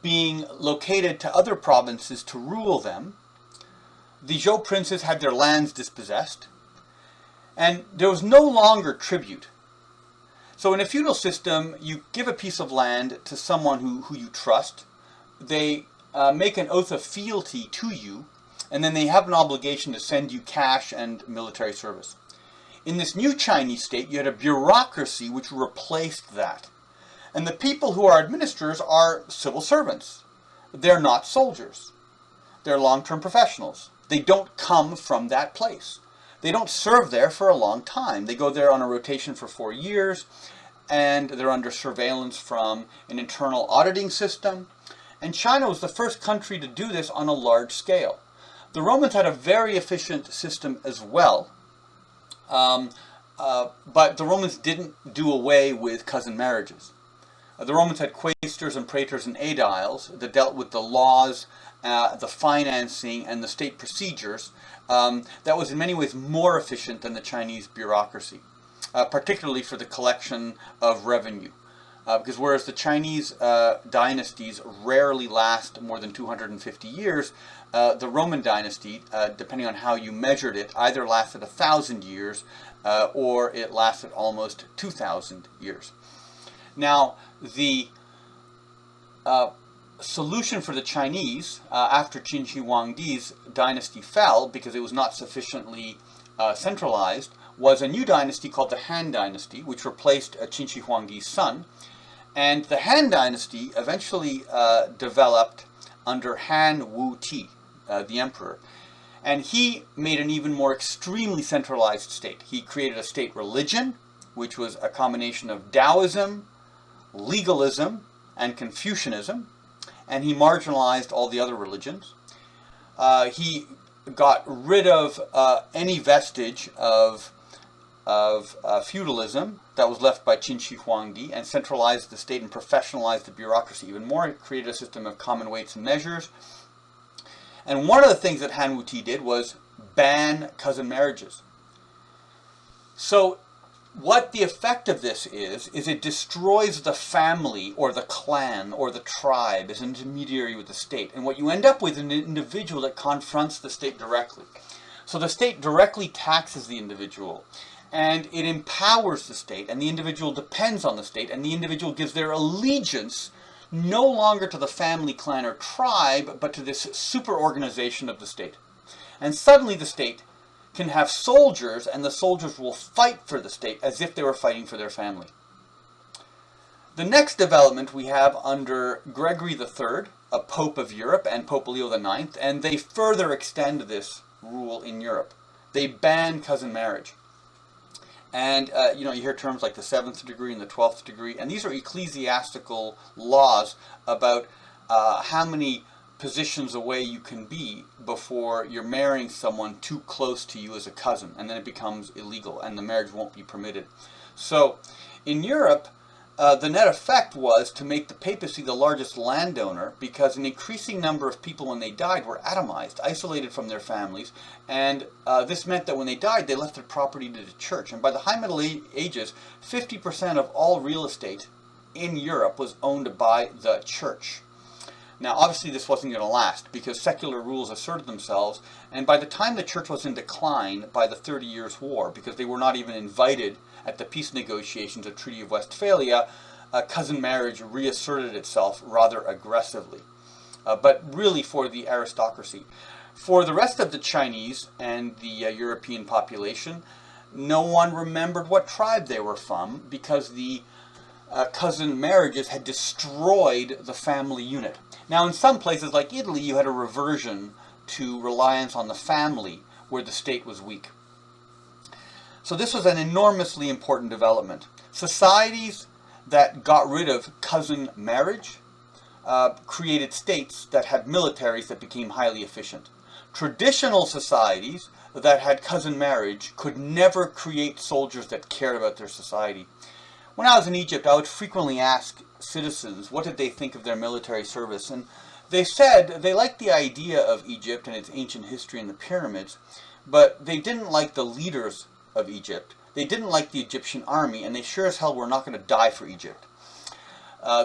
being located to other provinces to rule them. The Zhou princes had their lands dispossessed, and there was no longer tribute. So in a feudal system, you give a piece of land to someone who you trust. They make an oath of fealty to you, and then they have an obligation to send you cash and military service. In this new Chinese state, you had a bureaucracy which replaced that. And the people who are administrators are civil servants. They're not soldiers. They're long-term professionals. They don't come from that place. They don't serve there for a long time. They go there on a rotation for 4 years, and they're under surveillance from an internal auditing system. And China was the first country to do this on a large scale. The Romans had a very efficient system as well, but the Romans didn't do away with cousin marriages. The Romans had quaestors and praetors and aediles that dealt with the laws, the financing, and the state procedures. That was in many ways more efficient than the Chinese bureaucracy, particularly for the collection of revenue. Because whereas the Chinese dynasties rarely last more than 250 years, the Roman dynasty, depending on how you measured it, either lasted 1,000 years or it lasted almost 2,000 years. Now, the solution for the Chinese after Qin Shi Huangdi's dynasty fell, because it was not sufficiently centralized, was a new dynasty called the Han Dynasty, which replaced Qin Shi Huangdi's son. And the Han Dynasty eventually developed under Han Wuti, the emperor. And he made an even more extremely centralized state. He created a state religion, which was a combination of Taoism, legalism, and Confucianism. And he marginalized all the other religions. He got rid of any vestige of feudalism that was left by Qin Shi Huangdi, and centralized the state and professionalized the bureaucracy even more. It created a system of common weights and measures. And one of the things that Han Wuti did was ban cousin marriages. So what the effect of this is it destroys the family or the clan or the tribe as an intermediary with the state. And what you end up with is an individual that confronts the state directly. So the state directly taxes the individual. and it empowers the state, and the individual depends on the state, and the individual gives their allegiance no longer to the family, clan, or tribe, but to this superorganization of the state. And suddenly the state can have soldiers, and the soldiers will fight for the state as if they were fighting for their family. The next development we have under Gregory III, a Pope of Europe, and Pope Leo IX, and they further extend this rule in Europe. They ban cousin marriage. And, you hear terms like the 7th degree and the 12th degree, and these are ecclesiastical laws about how many positions away you can be before you're marrying someone too close to you as a cousin, and then it becomes illegal, and the marriage won't be permitted. So, in Europe, the net effect was to make the papacy the largest landowner, because an increasing number of people when they died were atomized, isolated from their families, and this meant that when they died they left their property to the church. And by the High Middle Ages, 50% of all real estate in Europe was owned by the church. Now obviously this wasn't going to last, because secular rules asserted themselves, and by the time the church was in decline by the 30 Years' War, because they were not even invited at the peace negotiations of Treaty of Westphalia, cousin marriage reasserted itself rather aggressively, but really for the aristocracy. For the rest of the Chinese and the European population, no one remembered what tribe they were from, because the cousin marriages had destroyed the family unit. Now in some places like Italy, you had a reversion to reliance on the family where the state was weak. So this was an enormously important development. Societies that got rid of cousin marriage created states that had militaries that became highly efficient. Traditional societies that had cousin marriage could never create soldiers that cared about their society. When I was in Egypt, I would frequently ask citizens what did they think of their military service, and they said they liked the idea of Egypt and its ancient history and the pyramids, but they didn't like the leaders of Egypt. They didn't like the Egyptian army, and they sure as hell were not going to die for Egypt.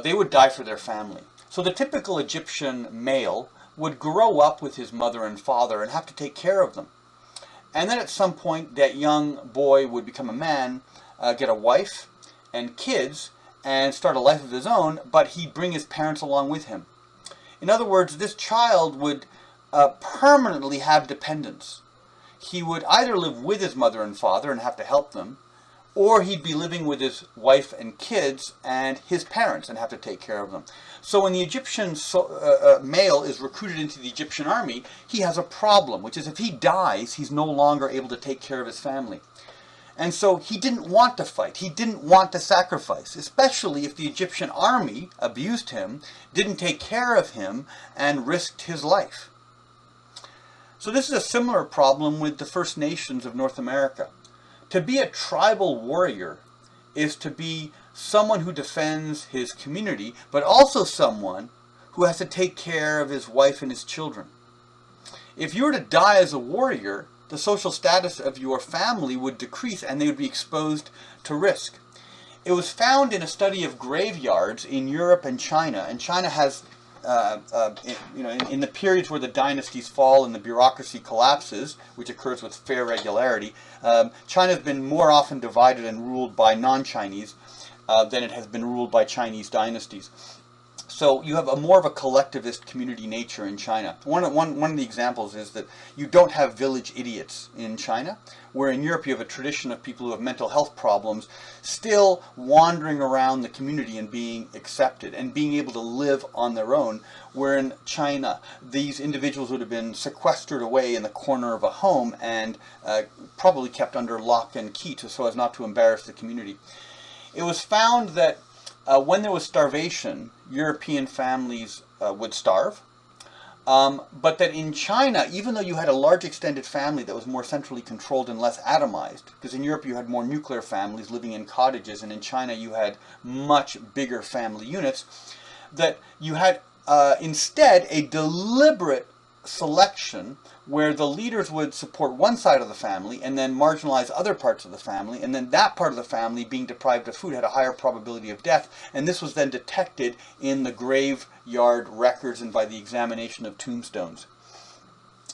They would die for their family. So the typical Egyptian male would grow up with his mother and father and have to take care of them. And then at some point that young boy would become a man, get a wife and kids, and start a life of his own, but he'd bring his parents along with him. In other words, this child would permanently have dependents. He would either live with his mother and father and have to help them, or he'd be living with his wife and kids and his parents and have to take care of them. So when the Egyptian male is recruited into the Egyptian army, he has a problem, which is if he dies, he's no longer able to take care of his family. And so he didn't want to fight. He didn't want to sacrifice, especially if the Egyptian army abused him, didn't take care of him, and risked his life. So this is a similar problem with the First Nations of North America. To be a tribal warrior is to be someone who defends his community, but also someone who has to take care of his wife and his children. If you were to die as a warrior, the social status of your family would decrease and they would be exposed to risk. It was found in a study of graveyards in Europe and China has in the periods where the dynasties fall and the bureaucracy collapses, which occurs with fair regularity, China has been more often divided and ruled by non-Chinese than it has been ruled by Chinese dynasties. So you have more of a collectivist community nature in China. One of the examples is that you don't have village idiots in China, where in Europe you have a tradition of people who have mental health problems still wandering around the community and being accepted and being able to live on their own, where in China these individuals would have been sequestered away in the corner of a home and probably kept under lock and key so as not to embarrass the community. It was found that when there was starvation, European families would starve, but that in China, even though you had a large extended family that was more centrally controlled and less atomized, because in Europe you had more nuclear families living in cottages, and in China you had much bigger family units, that you had instead a deliberate selection where the leaders would support one side of the family and then marginalize other parts of the family, and then that part of the family, being deprived of food, had a higher probability of death, and this was then detected in the graveyard records and by the examination of tombstones.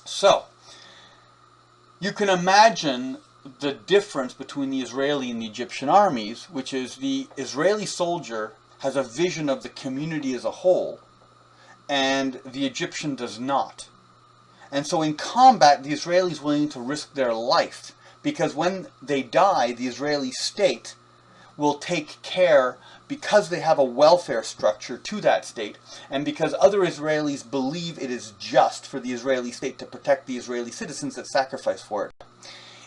So, you can imagine the difference between the Israeli and the Egyptian armies, which is the Israeli soldier has a vision of the community as a whole, and the Egyptian does not. And so in combat, the Israeli is willing to risk their life, because when they die, the Israeli state will take care, because they have a welfare structure to that state, and because other Israelis believe it is just for the Israeli state to protect the Israeli citizens that sacrifice for it.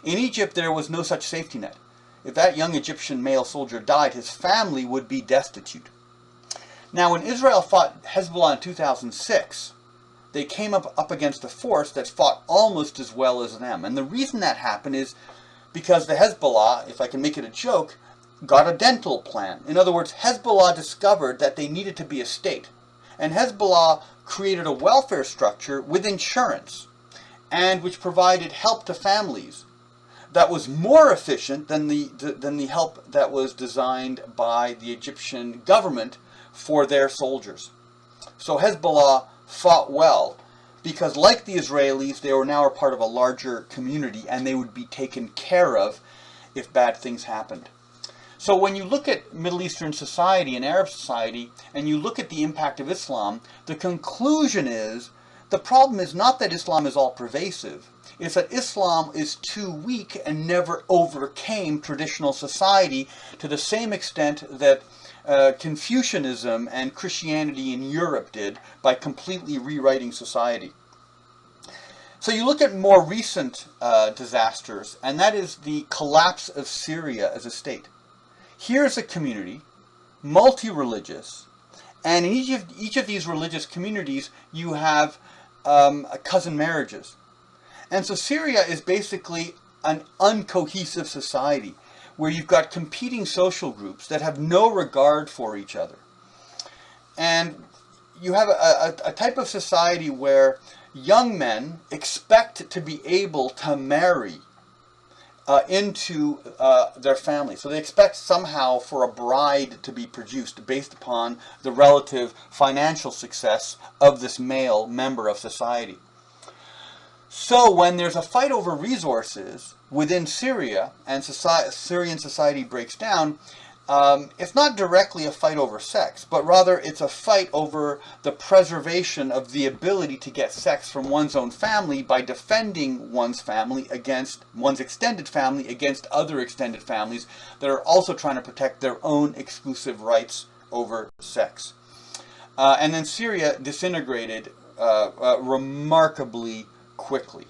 In Egypt, there was no such safety net. If that young Egyptian male soldier died, his family would be destitute. Now, when Israel fought Hezbollah in 2006, they came up against a force that fought almost as well as them. And the reason that happened is because the Hezbollah, if I can make it a joke, got a dental plan. In other words, Hezbollah discovered that they needed to be a state. And Hezbollah created a welfare structure with insurance, and which provided help to families that was more efficient than the help that was designed by the Egyptian government for their soldiers. So Hezbollah fought well because, like the Israelis, they were now a part of a larger community, and they would be taken care of if bad things happened. So when you look at Middle Eastern society and Arab society, and you look at the impact of Islam, the conclusion is the problem is not that Islam is all pervasive. It's that Islam is too weak and never overcame traditional society to the same extent that Confucianism and Christianity in Europe did by completely rewriting society. So you look at more recent disasters, and that is the collapse of Syria as a state. Here's a community, multi-religious, and in each of these religious communities you have cousin marriages. And so Syria is basically an uncohesive society where you've got competing social groups that have no regard for each other. And you have a type of society where young men expect to be able to marry into their family. So they expect somehow for a bride to be produced based upon the relative financial success of this male member of society. So when there's a fight over resources within Syria and Syrian society breaks down, it's not directly a fight over sex, but rather it's a fight over the preservation of the ability to get sex from one's own family by defending one's family against one's extended family against other extended families that are also trying to protect their own exclusive rights over sex. And then Syria disintegrated remarkably quickly.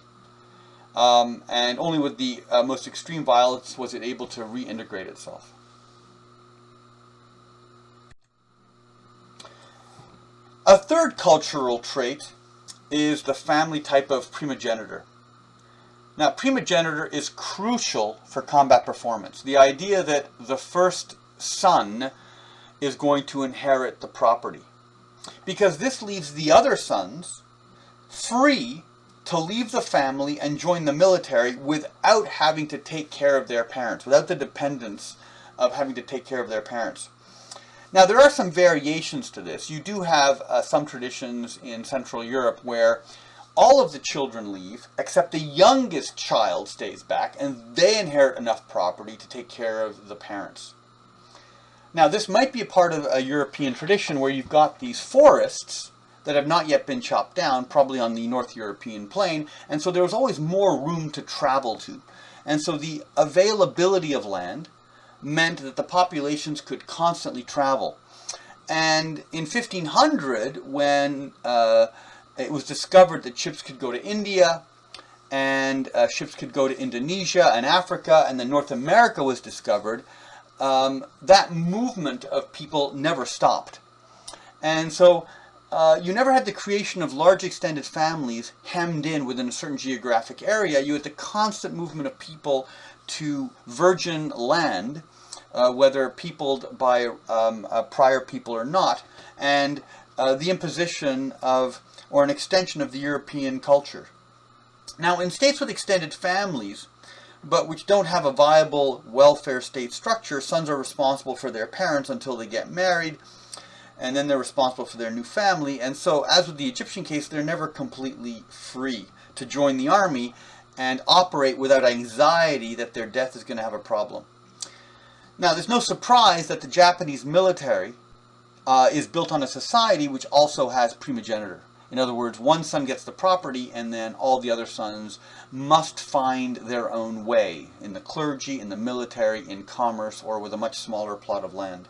And only with the most extreme violence was it able to reintegrate itself. A third cultural trait is the family type of primogeniture. Now, primogeniture is crucial for combat performance. The idea that the first son is going to inherit the property. Because this leaves the other sons free to leave the family and join the military without having to take care of their parents, without the dependence of having to take care of their parents. Now, there are some variations to this. You do have some traditions in Central Europe where all of the children leave, except the youngest child stays back, and they inherit enough property to take care of the parents. Now, this might be a part of a European tradition where you've got these forests that have not yet been chopped down, probably on the North European plain, and so there was always more room to travel to. And so the availability of land meant that the populations could constantly travel. And in 1500, when it was discovered that ships could go to India, and ships could go to Indonesia and Africa, and then North America was discovered, that movement of people never stopped. And so you never had the creation of large extended families hemmed in within a certain geographic area. You had the constant movement of people to virgin land, whether peopled by prior people or not, and the imposition of, or an extension of, the European culture. Now, in states with extended families, but which don't have a viable welfare state structure, sons are responsible for their parents until they get married, and then they're responsible for their new family. And so, as with the Egyptian case, they're never completely free to join the army, and operate without anxiety that their death is going to have a problem. Now, there's no surprise that the Japanese military is built on a society which also has primogeniture. In other words, one son gets the property, and then all the other sons must find their own way in the clergy, in the military, in commerce, or with a much smaller plot of land.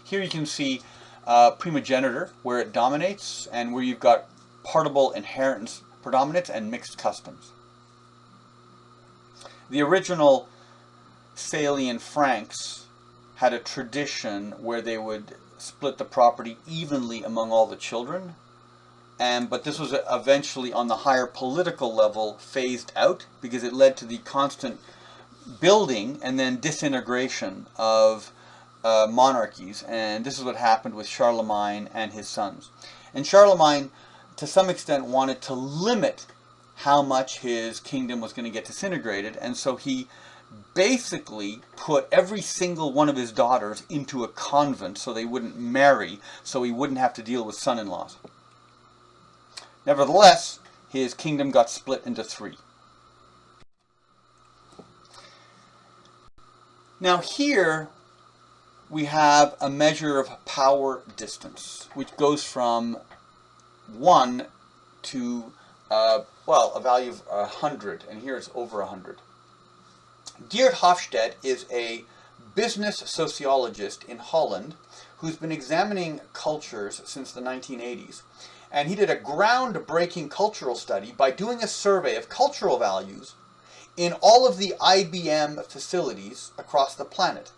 Here you can see primogeniture, where it dominates, and where you've got partible inheritance predominance and mixed customs. The original Salian Franks had a tradition where they would split the property evenly among all the children, but this was eventually on the higher political level phased out because it led to the constant building and then disintegration of monarchies, and this is what happened with Charlemagne and his sons. And Charlemagne, to some extent, wanted to limit how much his kingdom was going to get disintegrated, and so he basically put every single one of his daughters into a convent so they wouldn't marry, so he wouldn't have to deal with son-in-laws. Nevertheless, his kingdom got split into three. Now here we have a measure of power distance, which goes from 1 to, a value of 100, and here it's over 100. Geert Hofstede is a business sociologist in Holland who's been examining cultures since the 1980s. And he did a groundbreaking cultural study by doing a survey of cultural values in all of the IBM facilities across the planet.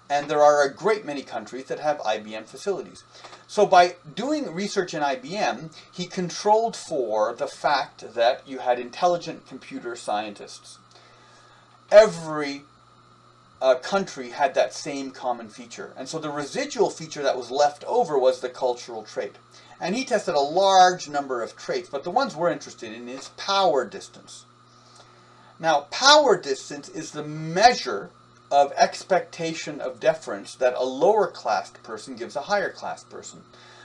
And there are a great many countries that have IBM facilities. So by doing research in IBM, he controlled for the fact that you had intelligent computer scientists. Every country had that same common feature. And so the residual feature that was left over was the cultural trait. And he tested a large number of traits, but the ones we're interested in is power distance. Now, power distance is the measure of expectation of deference that a lower classed person gives a higher classed person.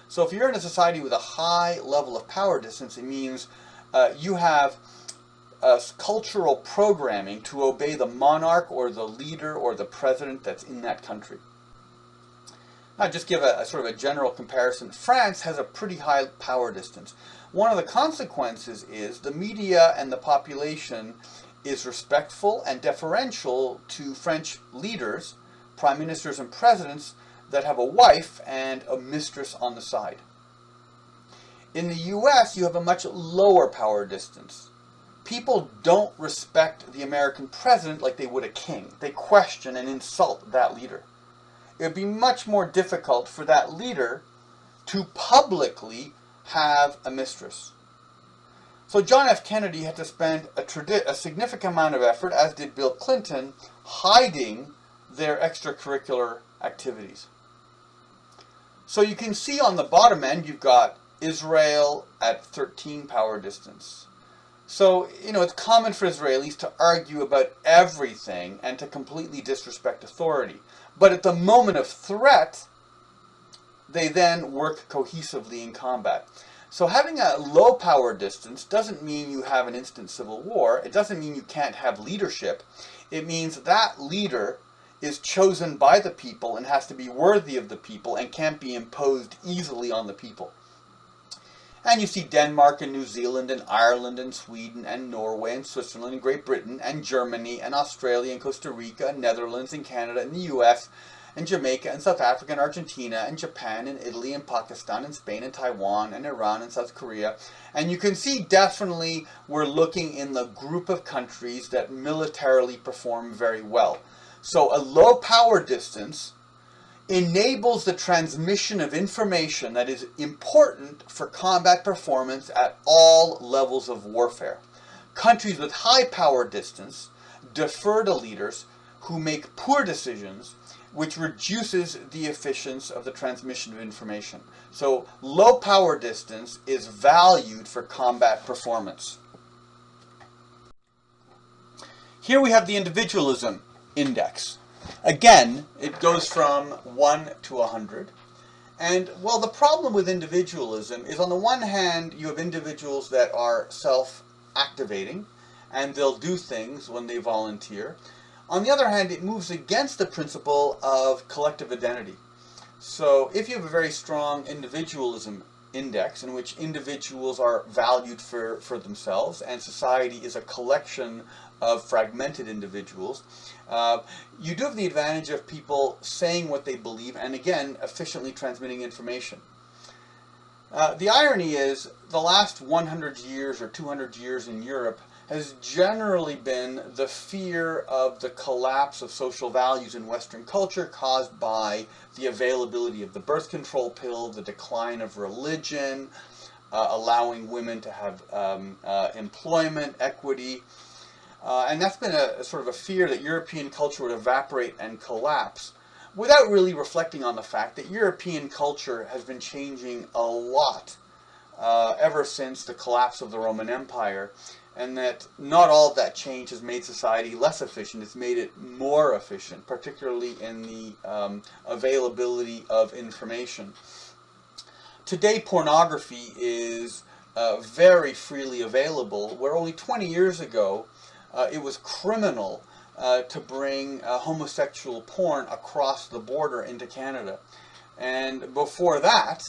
So if you're in a society with a high level of power distance, it means you have cultural programming to obey the monarch or the leader or the president that's in that country. I'll just give a sort of a general comparison. France has a pretty high power distance. One of the consequences is the media and the population is respectful and deferential to French leaders, prime ministers and presidents that have a wife and a mistress on the side. In the US, you have a much lower power distance. People don't respect the American president like they would a king. They question and insult that leader. It would be much more difficult for that leader to publicly have a mistress. So John F. Kennedy had to spend a significant amount of effort, as did Bill Clinton, hiding their extracurricular activities. So you can see on the bottom end, you've got Israel at 13 power distance. So, it's common for Israelis to argue about everything and to completely disrespect authority. But at the moment of threat, they then work cohesively in combat. So having a low power distance doesn't mean you have an instant civil war. It doesn't mean you can't have leadership. It means that leader is chosen by the people and has to be worthy of the people and can't be imposed easily on the people. And you see Denmark and New Zealand and Ireland and Sweden and Norway and Switzerland and Great Britain and Germany and Australia and Costa Rica and Netherlands and Canada and the US and Jamaica and South Africa and Argentina and Japan and Italy and Pakistan and Spain and Taiwan and Iran and South Korea. And you can see definitely we're looking in the group of countries that militarily perform very well. So a low power distance enables the transmission of information that is important for combat performance at all levels of warfare. Countries with high power distance defer to leaders who make poor decisions, which reduces the efficiency of the transmission of information. So low power distance is valued for combat performance. Here we have the individualism index. Again, it goes from 1 to 100. And, the problem with individualism is on the one hand, you have individuals that are activating, and they'll do things when they volunteer. On the other hand, it moves against the principle of collective identity. So if you have a very strong individualism index in which individuals are valued for themselves and society is a collection of fragmented individuals, you do have the advantage of people saying what they believe and, again, efficiently transmitting information. The irony is the last 100 years or 200 years in Europe has generally been the fear of the collapse of social values in Western culture caused by the availability of the birth control pill, the decline of religion, allowing women to have employment, equity. And that's been a sort of a fear that European culture would evaporate and collapse, without really reflecting on the fact that European culture has been changing a lot ever since the collapse of the Roman Empire, and that not all of that change has made society less efficient. It's made it more efficient, particularly in the availability of information. Today, pornography is very freely available, where only 20 years ago it was criminal to bring homosexual porn across the border into Canada. And before that,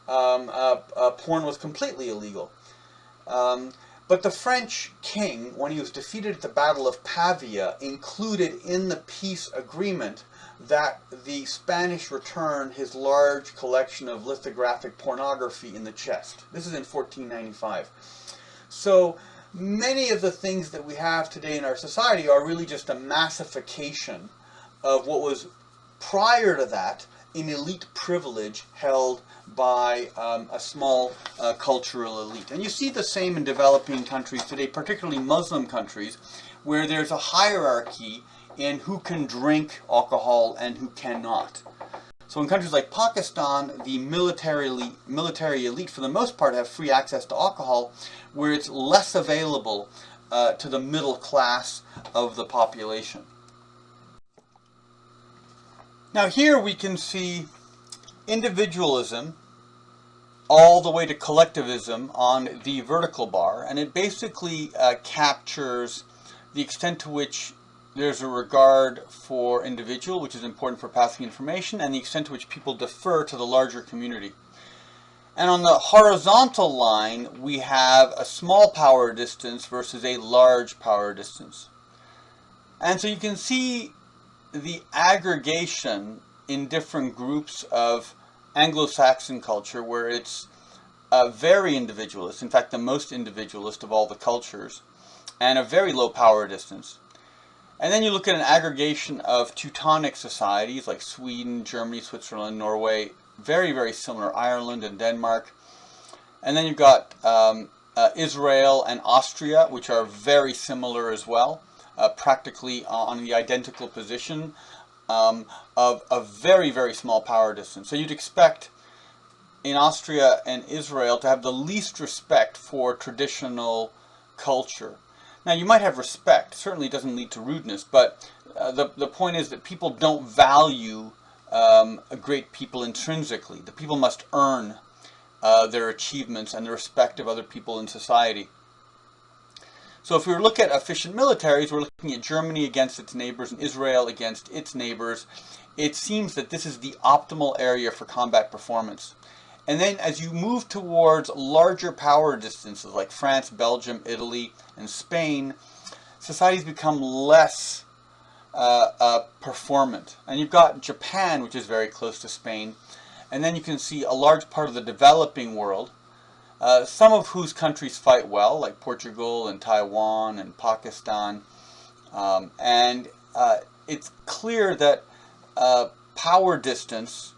porn was completely illegal. But the French king, when he was defeated at the Battle of Pavia, included in the peace agreement that the Spanish return his large collection of lithographic pornography in the chest. This is in 1495. So many of the things that we have today in our society are really just a massification of what was prior to that an elite privilege held by a small cultural elite. And you see the same in developing countries today, particularly Muslim countries, where there's a hierarchy in who can drink alcohol and who cannot. So in countries like Pakistan, the military elite, for the most part, have free access to alcohol, where it's less available to the middle class of the population. Now here we can see individualism all the way to collectivism on the vertical bar, and it basically captures the extent to which there's a regard for individual, which is important for passing information, and the extent to which people defer to the larger community. And on the horizontal line, we have a small power distance versus a large power distance. And so you can see the aggregation in different groups of Anglo-Saxon culture where it's very individualist, in fact the most individualist of all the cultures, and a very low power distance. And then you look at an aggregation of Teutonic societies like Sweden, Germany, Switzerland, Norway, very, very similar, Ireland and Denmark. And then you've got Israel and Austria, which are very similar as well, practically on the identical position of a very, very small power distance. So you'd expect in Austria and Israel to have the least respect for traditional culture. Now you might have respect, certainly doesn't lead to rudeness, but the point is that people don't value great people intrinsically. The people must earn their achievements and the respect of other people in society. So if we look at efficient militaries, we're looking at Germany against its neighbors and Israel against its neighbors. It seems that this is the optimal area for combat performance. And then as you move towards larger power distances like France, Belgium, Italy, and Spain, societies become less performant. And you've got Japan, which is very close to Spain. And then you can see a large part of the developing world, some of whose countries fight well, like Portugal and Taiwan and Pakistan. And it's clear that power distance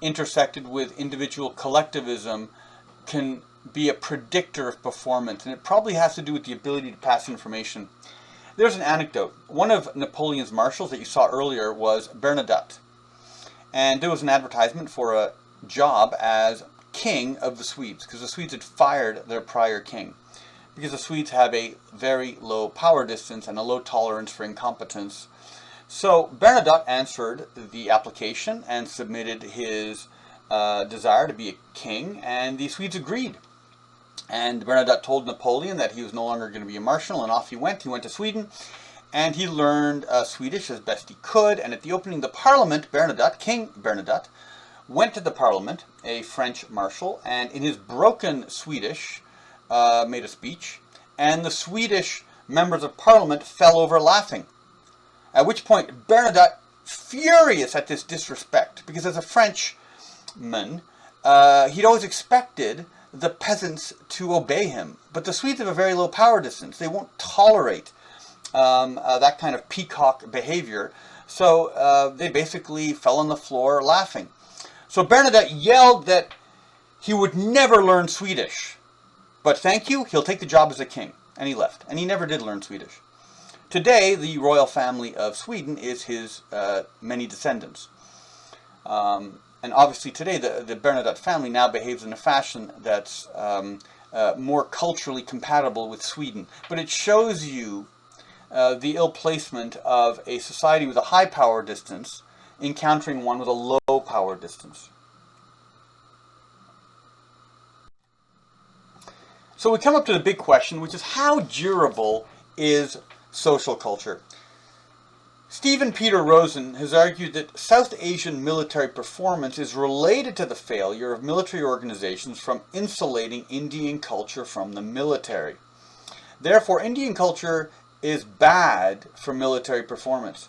intersected with individual collectivism can be a predictor of performance. And it probably has to do with the ability to pass information. There's an anecdote. One of Napoleon's marshals that you saw earlier was Bernadotte. And there was an advertisement for a job as king of the Swedes, because the Swedes had fired their prior king. Because the Swedes have a very low power distance and a low tolerance for incompetence. So Bernadotte answered the application and submitted his desire to be a king, and the Swedes agreed. And Bernadotte told Napoleon that he was no longer going to be a marshal, and off he went. He went to Sweden, and he learned Swedish as best he could. And at the opening of the Parliament, King Bernadotte, went to the Parliament, a French marshal, and in his broken Swedish, made a speech, and the Swedish members of Parliament fell over laughing. At which point Bernadotte, furious at this disrespect, because as a Frenchman, he'd always expected the peasants to obey him. But the Swedes have a very low power distance. They won't tolerate that kind of peacock behavior. So they basically fell on the floor laughing. So Bernadotte yelled that he would never learn Swedish. But thank you, he'll take the job as a king. And he left. And he never did learn Swedish. Today, the royal family of Sweden is his many descendants. And obviously today, the Bernadotte family now behaves in a fashion that's more culturally compatible with Sweden. But it shows you the ill placement of a society with a high power distance encountering one with a low power distance. So we come up to the big question, which is how durable is social culture? Stephen Peter Rosen has argued that South Asian military performance is related to the failure of military organizations from insulating Indian culture from the military. Therefore, Indian culture is bad for military performance.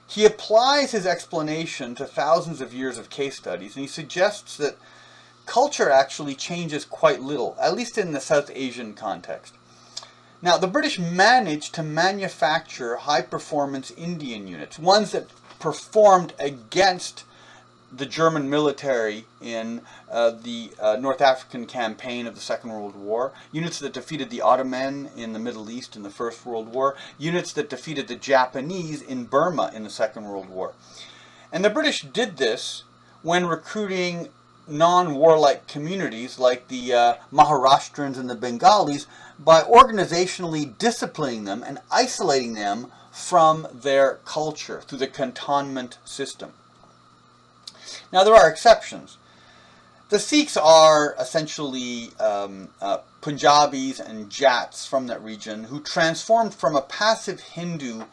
He applies his explanation to thousands of years of case studies, and he suggests that culture actually changes quite little, at least in the South Asian context. Now, the British managed to manufacture high-performance Indian units, ones that performed against the German military in the North African campaign of the Second World War, units that defeated the Ottoman in the Middle East in the First World War, units that defeated the Japanese in Burma in the Second World War. And the British did this when recruiting non-warlike communities like the Maharashtrians and the Bengalis by organizationally disciplining them and isolating them from their culture through the cantonment system. Now, there are exceptions. The Sikhs are essentially Punjabis and Jats from that region who transformed from a passive Hindu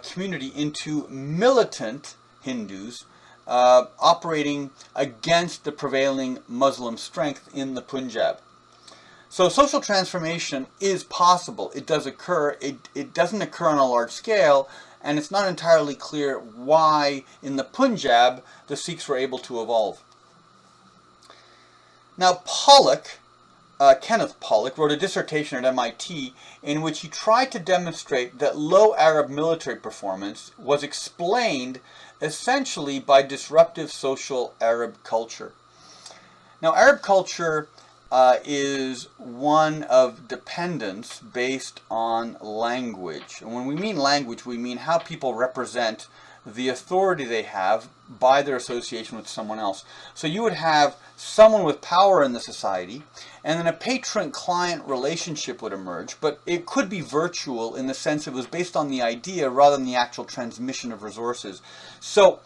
community into militant Hindus operating against the prevailing Muslim strength in the Punjab. So social transformation is possible. It does occur. It doesn't occur on a large scale, and it's not entirely clear why in the Punjab the Sikhs were able to evolve. Now Kenneth Pollock wrote a dissertation at MIT in which he tried to demonstrate that low Arab military performance was explained essentially by disruptive social Arab culture. Now, Arab culture is one of dependence based on language. And when we mean language, we mean how people represent the authority they have by their association with someone else. So you would have someone with power in the society, and then a patron-client relationship would emerge, but it could be virtual in the sense it was based on the idea rather than the actual transmission of resources. So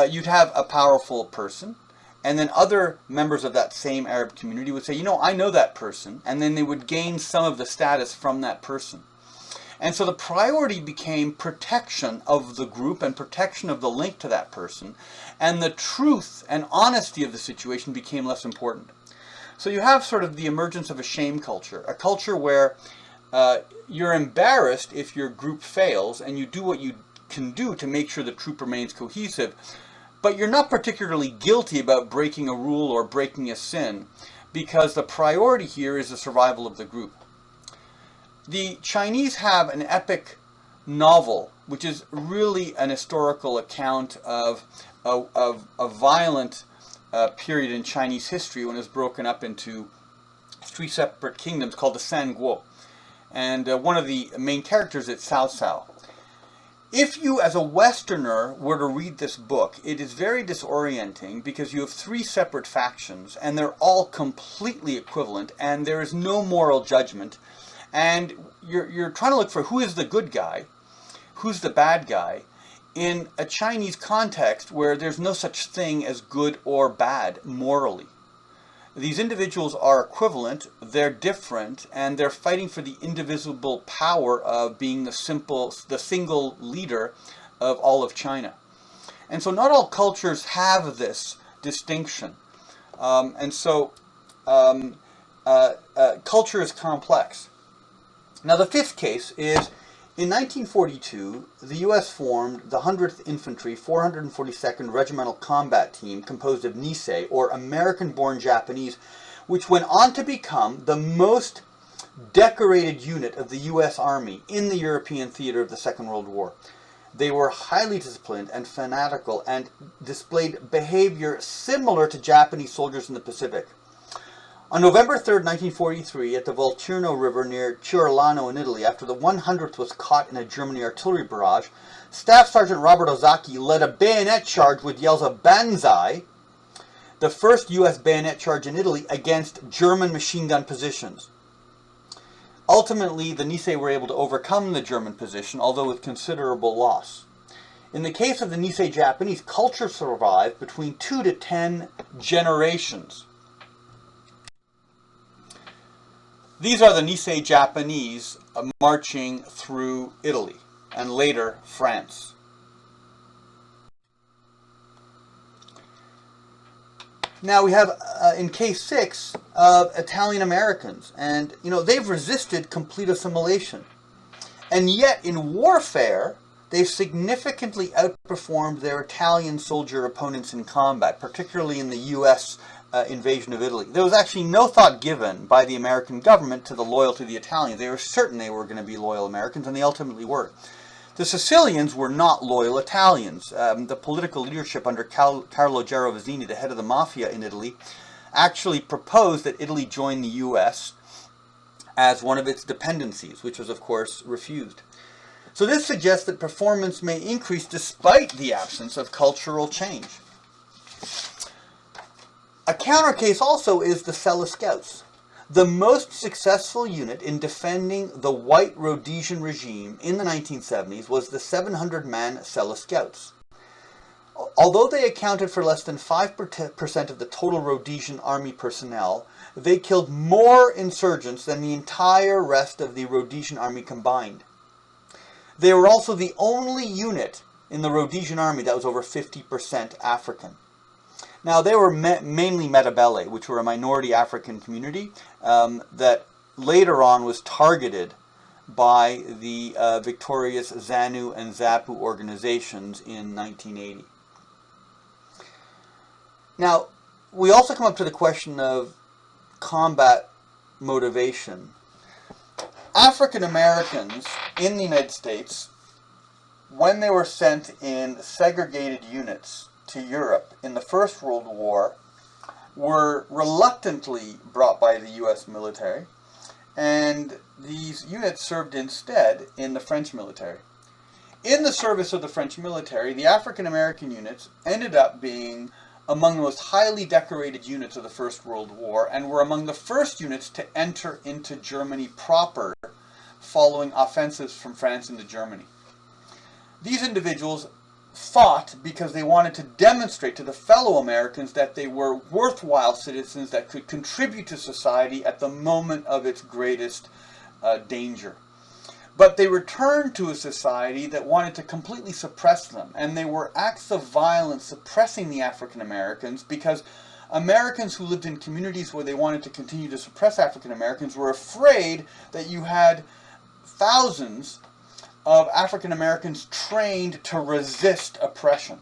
you'd have a powerful person, and then other members of that same Arab community would say, you know, I know that person, and then they would gain some of the status from that person. And so the priority became protection of the group and protection of the link to that person, and the truth and honesty of the situation became less important. So you have sort of the emergence of a shame culture, a culture where you're embarrassed if your group fails, and you do what you can do to make sure the troop remains cohesive, but you're not particularly guilty about breaking a rule or breaking a sin, because the priority here is the survival of the group. The Chinese have an epic novel, which is really an historical account of a violent period in Chinese history when it was broken up into three separate kingdoms called the Sanguo. And one of the main characters is Cao Cao. If you, as a Westerner, were to read this book, it is very disorienting because you have three separate factions, and they're all completely equivalent, and there is no moral judgment. And you're trying to look for who is the good guy, who's the bad guy, in a Chinese context where there's no such thing as good or bad morally. These individuals are equivalent, they're different, and they're fighting for the indivisible power of being the single leader of all of China. And so not all cultures have this distinction. Culture is complex. Now the fifth case is, in 1942, the U.S. formed the 100th Infantry 442nd Regimental Combat Team, composed of Nisei, or American-born Japanese, which went on to become the most decorated unit of the U.S. Army in the European theater of the Second World War. They were highly disciplined and fanatical and displayed behavior similar to Japanese soldiers in the Pacific. On November 3rd, 1943, at the Volturno River near Chiorlano in Italy, after the 100th was caught in a German artillery barrage, Staff Sergeant Robert Ozaki led a bayonet charge with yells of "Banzai," the first U.S. bayonet charge in Italy against German machine gun positions. Ultimately, the Nisei were able to overcome the German position, although with considerable loss. In the case of the Nisei Japanese, culture survived between 2 to 10 generations. These are the Nisei Japanese marching through Italy and later France. Now we have, in case 6, Italian Americans. And, they've resisted complete assimilation. And yet, in warfare, they've significantly outperformed their Italian soldier opponents in combat, particularly in the U.S. Invasion of Italy. There was actually no thought given by the American government to the loyalty of the Italians. They were certain they were going to be loyal Americans, and they ultimately were. The Sicilians were not loyal Italians. The political leadership under Carlo Gerrovasini, the head of the mafia in Italy, actually proposed that Italy join the U.S. as one of its dependencies, which was, of course, refused. So this suggests that performance may increase despite the absence of cultural change. A counter case also is the Sella Scouts. The most successful unit in defending the white Rhodesian regime in the 1970s was the 700-man Sella Scouts. Although they accounted for less than 5% of the total Rhodesian army personnel, they killed more insurgents than the entire rest of the Rhodesian army combined. They were also the only unit in the Rhodesian army that was over 50% African. Now, they were mainly Metabele, which were a minority African community that later on was targeted by the victorious ZANU and ZAPU organizations in 1980. Now, we also come up to the question of combat motivation. African Americans in the United States, when they were sent in segregated units to Europe in the First World War, were reluctantly brought by the U.S. military, and these units served instead in the French military. In the service of the French military, the African American units ended up being among the most highly decorated units of the First World War, and were among the first units to enter into Germany proper following offensives from France into Germany. These individuals fought because they wanted to demonstrate to the fellow Americans that they were worthwhile citizens that could contribute to society at the moment of its greatest danger. But they returned to a society that wanted to completely suppress them, and they were acts of violence suppressing the African Americans because Americans who lived in communities where they wanted to continue to suppress African Americans were afraid that you had thousands of African Americans trained to resist oppression.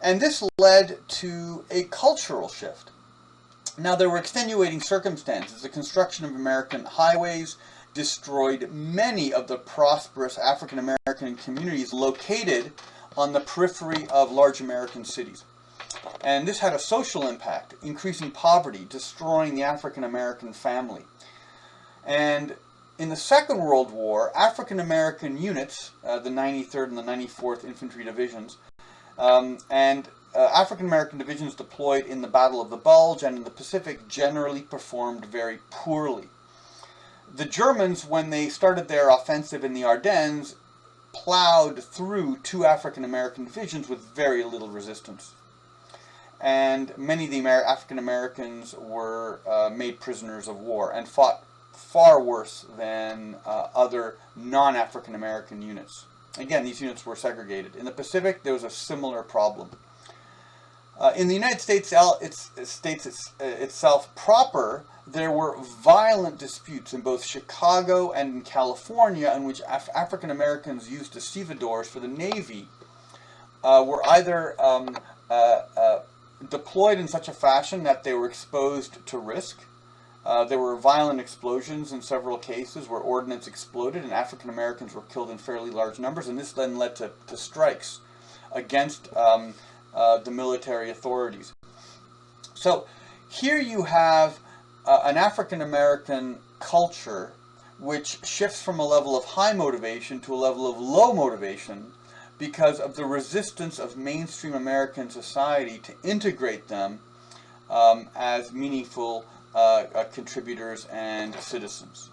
And this led to a cultural shift. Now, there were extenuating circumstances. The construction of American highways destroyed many of the prosperous African American communities located on the periphery of large American cities. And this had a social impact, increasing poverty, destroying the African American family. And in the Second World War, African American units, the 93rd and the 94th Infantry Divisions, and African American divisions deployed in the Battle of the Bulge and in the Pacific generally performed very poorly. The Germans, when they started their offensive in the Ardennes, plowed through 2 African American divisions with very little resistance. and many of the African Americans were made prisoners of war and fought far worse than other non-African American units. Again, these units were segregated. In the Pacific, there was a similar problem. In the United States itself proper, there were violent disputes in both Chicago and in California in which African Americans used as stevedores for the Navy were either deployed in such a fashion that they were exposed to risk. There were violent explosions in several cases where ordnance exploded and African Americans were killed in fairly large numbers, and this then led to strikes against the military authorities. So here you have an African American culture which shifts from a level of high motivation to a level of low motivation because of the resistance of mainstream American society to integrate them as meaningful contributors and citizens.